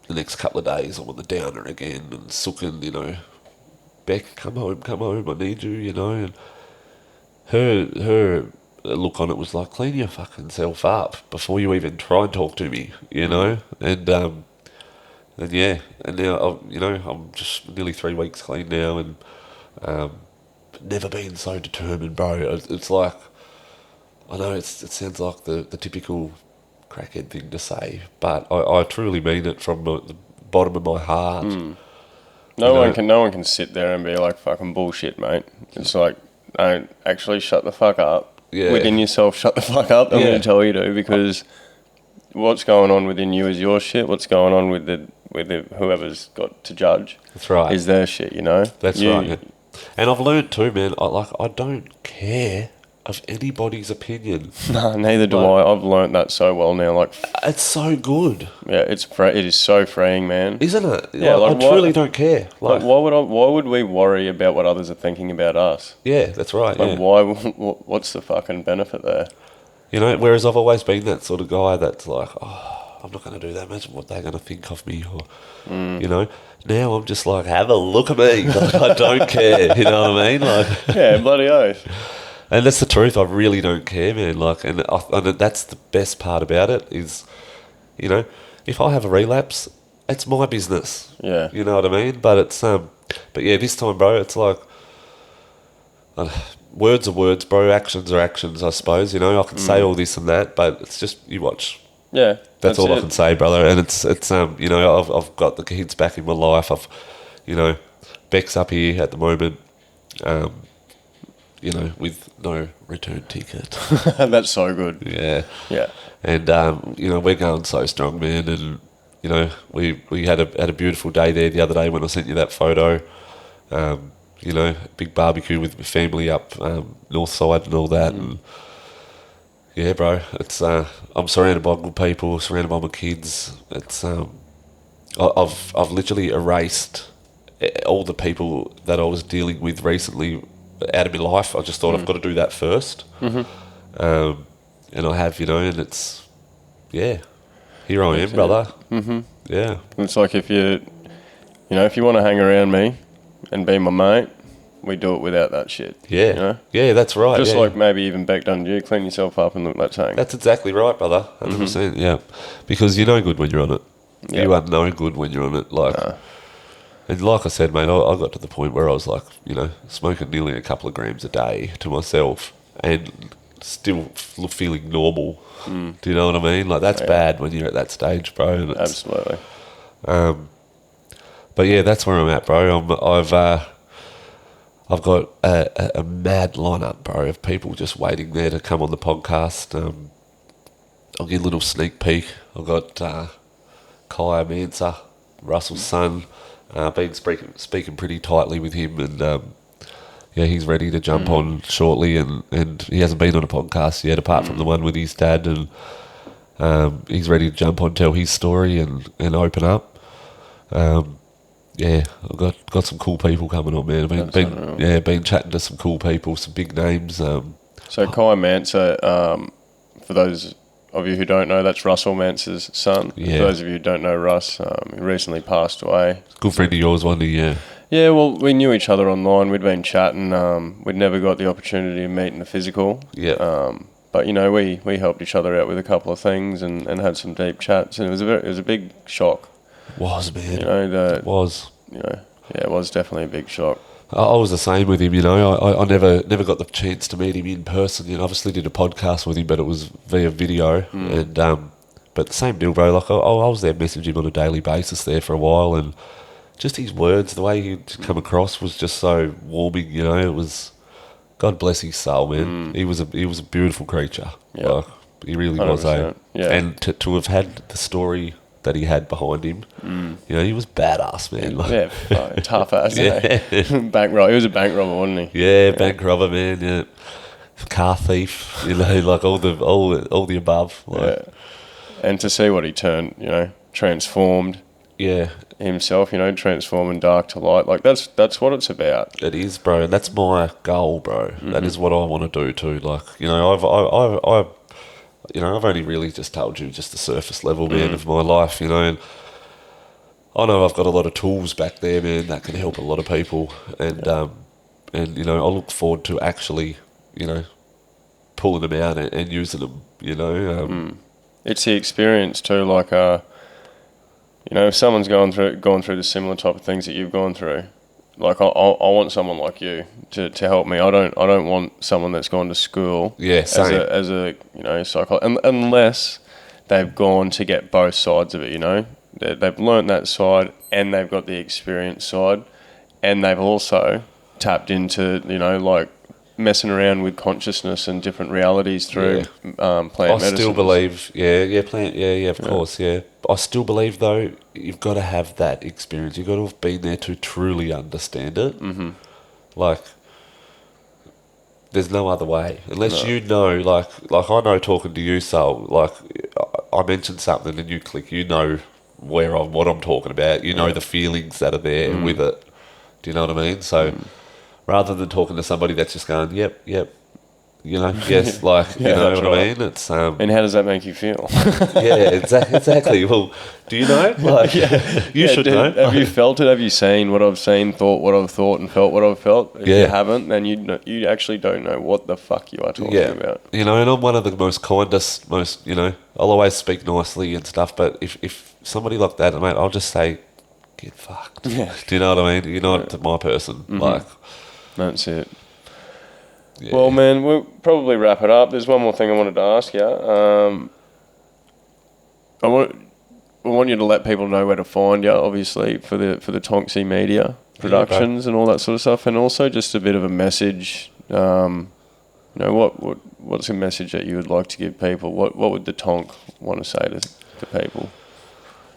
the next couple of days I'm on the downer again and sooking, you know, Beck, come home, I need you, you know. And her look on it was like, clean your fucking self up before you even try and talk to me, you know. And yeah, and now you know, I'm just nearly 3 weeks clean now, and never been so determined, bro. It's like, I know it sounds like the typical crackhead thing to say, but I truly mean it from the bottom of my heart. No one can sit there and be like, fucking bullshit, mate. It's like, don't actually shut the fuck up. Yeah. Within yourself, shut the fuck up. I'm Yeah. going to tell you to, because what's going on within you is your shit. What's going on with the whoever's got to judge, That's right, is their shit, you know? That's right, man. And I've learned too, man, I don't care of anybody's opinion. No, neither do I. I've learnt that so well now. Like, It's so good, yeah, it is so freeing, man. isn't it? Yeah, like, I truly don't care. Like, why would we worry about what others are thinking about us? Yeah, that's right. Like, Yeah. what's the fucking benefit there? You know, whereas I've always been that sort of guy that's like, oh, I'm not going to do that. Imagine what they're going to think of me, or you know. Now I'm just like, have a look at me. Like, I don't care. You know what I mean? Like, Yeah, bloody oath. and that's the truth. I really don't care, man. Like, and that's the best part about it is, you know, if I have a relapse, it's my business. Yeah. You know what I mean? But it's but yeah, this time, bro, it's like, words are words, bro. Actions are actions, I suppose. You know, I can say all this and that, but it's just, you watch. Yeah. That's all I can say, brother. And it's you know, I've got the kids back in my life. You know, Beck's up here at the moment, you know, with no return ticket. That's so good. Yeah. Yeah. And you know, we're going so strong, man. And you know, we had a beautiful day there the other day when I sent you that photo. You know, big barbecue with my family up north side and all that. And yeah, bro, it's I'm surrounded by good people, surrounded by my kids. It's I've literally erased all the people that I was dealing with recently out of my life. I just thought I've got to do that first. And I have, you know, and it's, yeah, Here I am, brother. Mm-hmm. Yeah. It's like if you want to hang around me and be my mate, we do it without that shit. Yeah. You know? Yeah, that's right. Just yeah. like maybe even Beck done you, clean yourself up and look that tank. That's exactly right, brother. 100%, yeah. Because you're no good when you're on it. Yeah. You are no good when you're on it. Like, and like I said, mate, I got to the point where I was like, smoking nearly a couple of grams a day to myself and still feeling normal. Do you know what I mean? Like, that's bad when you're at that stage, bro. And Absolutely. But yeah, that's where I'm at, bro. I've got a mad lineup, bro, of people just waiting there to come on the podcast. I'll give a little sneak peek. I've got Kai Mansa, Russell's son. Been speaking pretty tightly with him, and he's ready to jump on shortly. And he hasn't been on a podcast yet, apart from the one with his dad. And he's ready to jump on, tell his story, and open up. I've got some cool people coming on, man. Been chatting to some cool people, some big names. So Kai Mansa, for those of you who don't know, that's Russell Mansa's son. Yeah. For those of you who don't know Russ, he recently passed away. Good friend of yours, wasn't he? Yeah. Yeah, well, we knew each other online. We'd been chatting. We'd never got the opportunity to meet in the physical. Yeah. But we helped each other out with a couple of things and had some deep chats, and it was a big shock. Was, man. It was. It was definitely a big shock. I was the same with him, I never got the chance to meet him in person. Obviously did a podcast with him, but it was via video. And but the same deal, bro. Like I was there messaging him on a daily basis there for a while, and just his words, the way he'd come across was just so warming. It was, God bless his soul, man. He was a beautiful creature. Yeah, like, he really was. Yeah, and to have had the story that he had behind him, he was badass, man. Like, tough ass. Bank robber. He was a bank robber, wasn't he? Yeah, bank robber, man. Yeah, car thief. Like all the above. Like, and to see what he turned, transformed. Yeah, himself, transforming dark to light. Like that's what it's about. It is, bro. And that's my goal, bro. That is what I want to do too. Like, I've only really just told you just the surface level, man, of my life, and I know I've got a lot of tools back there, man, that can help a lot of people, and I look forward to actually, pulling them out and using them, It's the experience too, like, if someone's gone through the similar type of things that you've gone through, like I want someone like you to help me. I don't want someone that's gone to school. Yeah, same. As a psychologist, unless they've gone to get both sides of it. They've learnt that side and they've got the experience side, and they've also tapped into like messing around with consciousness and different realities through plant medicine. I still believe, of course. I still believe, though, you've got to have that experience. You've got to have been there to truly understand it. Mm-hmm. Like, there's no other way. Unless like I know talking to you, so, like, I mentioned something and you click, what I'm talking about. The feelings that are there with it. Do you know what I mean? So, rather than talking to somebody that's just going, yep, yes, like, you know what I mean? It's and how does that make you feel? Yeah, exactly. Well, do you know? Like, you should know. Have you felt it? Have you seen what I've seen, thought what I've thought, and felt what I've felt? If you haven't, then you actually don't know what the fuck you are talking about. And I'm one of the most kindest, I'll always speak nicely and stuff, but if somebody like that, mate, I'll just say, get fucked. Yeah. Do you know what I mean? You're not my person. Mm-hmm. Like, that's it. Yeah. Well, man, we'll probably wrap it up. There's one more thing I wanted to ask you. I want you to let people know where to find you, obviously, for the Tonksy Media productions and all that sort of stuff, and also just a bit of a message. What's a message that you would like to give people? What would the Tonk want to say to people?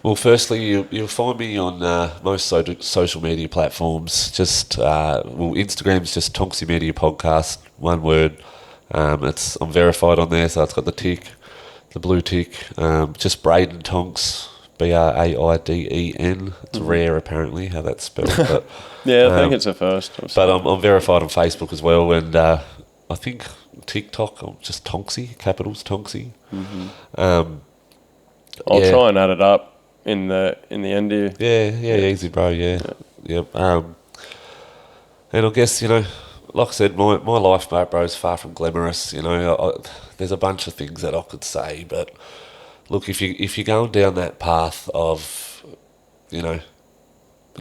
Well, firstly, you'll find me on most social media platforms. Instagram's just Tonksy Media Podcast, one word. I'm verified on there, so it's got the tick, the blue tick. Just Braiden Tonks, Braiden. It's rare, apparently, how that's spelled. But, I think it's a first. But I'm verified on Facebook as well, and I think TikTok, I'm just Tonksy, capitals Tonksy. Mm-hmm. I'll try and add it up in the end here. Yeah, easy, bro. Yeah. And I guess, like I said, my life, mate, bro, is far from glamorous. There's a bunch of things that I could say, but look, if you're going down that path of,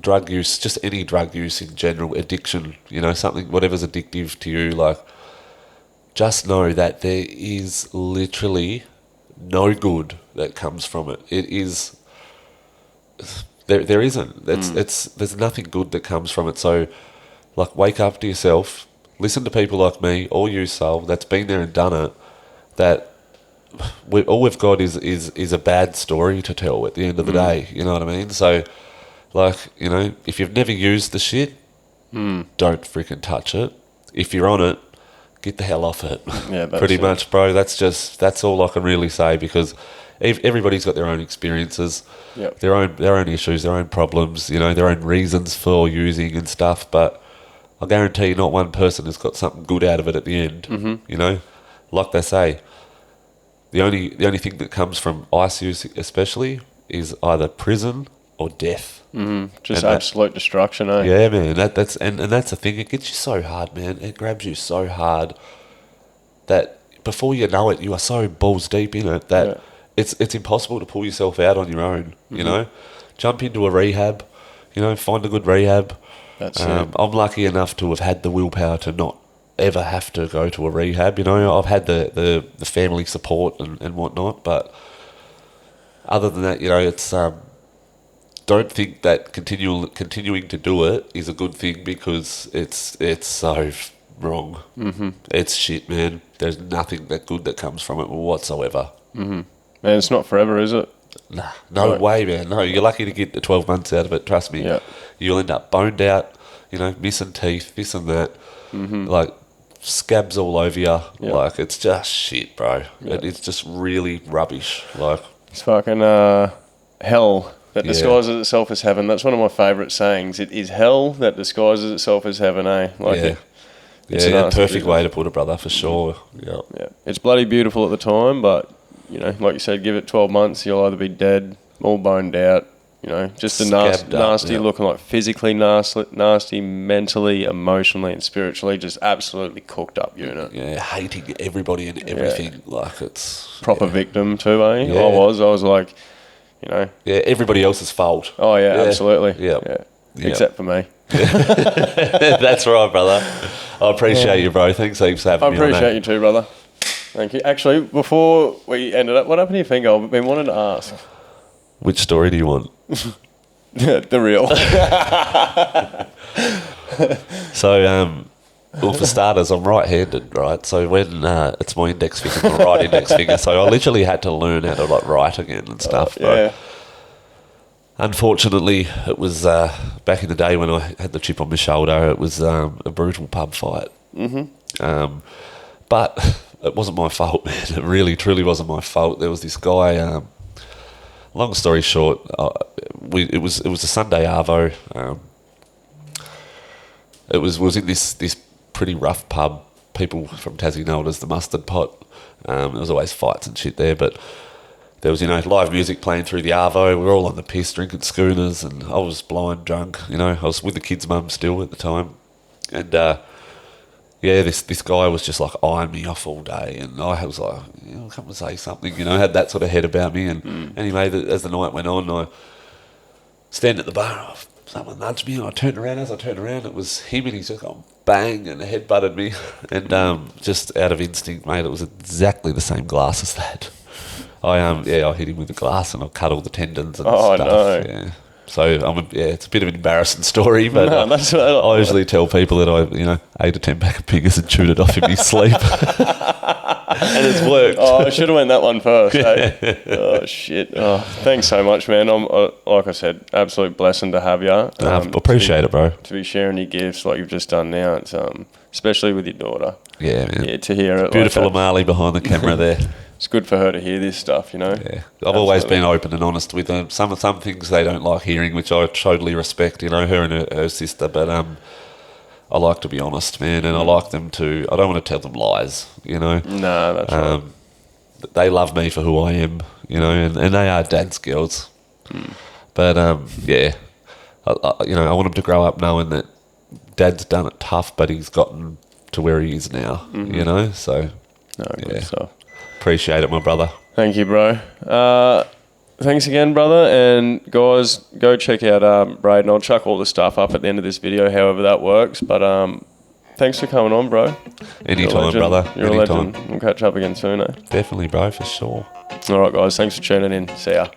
drug use, just any drug use in general, addiction, something, whatever's addictive to you, like, just know that there is literally no good that comes from it. It is, there isn't. There's nothing good that comes from it. So, like, wake up to yourself, listen to people like me, or you, Sol, that's been there and done it, that all we've got is a bad story to tell at the end of the day, you know what I mean? So, like, if you've never used the shit, don't freaking touch it. If you're on it, get the hell off it. Yeah, that's pretty much, bro. That's all I can really say, because everybody's got their own experiences, their own issues, their own problems, their own reasons for using and stuff, but I guarantee not one person has got something good out of it at the end. Like they say, the only thing that comes from ice use especially is either prison or death. Just absolute destruction, eh? Yeah, man. That's the thing. It gets you so hard, man. It grabs you so hard that before you know it, you are so balls deep in it that it's impossible to pull yourself out on your own. Jump into a rehab. Find a good rehab. That's it. I'm lucky enough to have had the willpower to not ever have to go to a rehab. I've had the family support and whatnot, but other than that, it's don't think that continuing to do it is a good thing, because it's so wrong. It's shit, man. There's nothing that good that comes from it whatsoever. Man, it's not forever, is it? Nah, no way, man. No, you're lucky to get the 12 months out of it, trust me. Yeah. You'll end up boned out, missing teeth, this and that. Like, scabs all over you. Like, it's just shit, bro. It's just really rubbish. Like, it's fucking hell that disguises itself as heaven. That's one of my favourite sayings. It is hell that disguises itself as heaven, eh? Like, it's a perfect way to put it, brother, for sure. Yeah. It's bloody beautiful at the time, but, like you said, give it 12 months, you'll either be dead, all boned out, just a nasty looking, like physically nasty, mentally, emotionally and spiritually, just absolutely cooked up unit. Yeah, hating everybody and everything. Like, it's... Proper victim too, eh? Yeah. I was like, Yeah, everybody else's fault. Oh, yeah. Absolutely. Yeah. Except for me. That's right, brother. I appreciate you, bro. Thanks heaps for having me on. I appreciate you too, brother. Thank you. Actually, before we ended up, what happened to your finger? I've been wanting to ask. Which story do you want? The real. So, well, for starters, I'm right-handed, right? So when it's my index finger, my right index finger, so I literally had to learn how to like write again and stuff. Yeah. Unfortunately, it was back in the day when I had the chip on my shoulder. It was a brutal pub fight. But it wasn't my fault, man. It really, truly wasn't my fault. There was this guy. Long story short, it was a Sunday arvo. It was in this pretty rough pub. People from Tassie know it as the Mustard Pot. There was always fights and shit there, but there was live music playing through the arvo. We were all on the piss drinking schooners, and I was blind drunk. I was with the kid's mum still at the time, and this guy was just like eyeing me off all day, and I was like, come and say something, I had that sort of head about me, and anyway, as the night went on, I stand at the bar, someone nudged me, and I turned around. As I turned around, it was him, and he's just gone bang, and head butted me, and just out of instinct, mate, it was exactly the same glass as that. I hit him with the glass, and I cut all the tendons and stuff. No. Yeah. So it's a bit of an embarrassing story, but that's I usually tell people that I ate a 10-pack of fingers and chewed it off in my sleep, and it's worked. I should have went that one first. Eh? Oh shit! Oh, thanks so much, man. I'm like I said, absolute blessing to have you. I appreciate it, bro. To be sharing your gifts like you've just done now, it's especially with your daughter. Yeah, man. Yeah, to hear it. Beautiful like Amali behind the camera there. It's good for her to hear this stuff, Yeah, I've always been open and honest with them. Some things they don't like hearing, which I totally respect. Her and her sister, but I like to be honest, man, and I like them to. I don't want to tell them lies, No, that's right. they love me for who I am, you know, and they are dad's girls. But yeah, I want him to grow up knowing that dad's done it tough, but he's gotten to where he is now, you know. So Good stuff. appreciate it, my brother. Thank you, bro. Thanks again, brother. And guys, go check out Braiden. I'll chuck all the stuff up at the end of this video, however that works. But thanks for coming on, bro. Anytime, brother. You're Anytime. a legend. We'll catch up again soon, eh? Definitely, bro, for sure. All right, guys. Thanks for tuning in. See ya.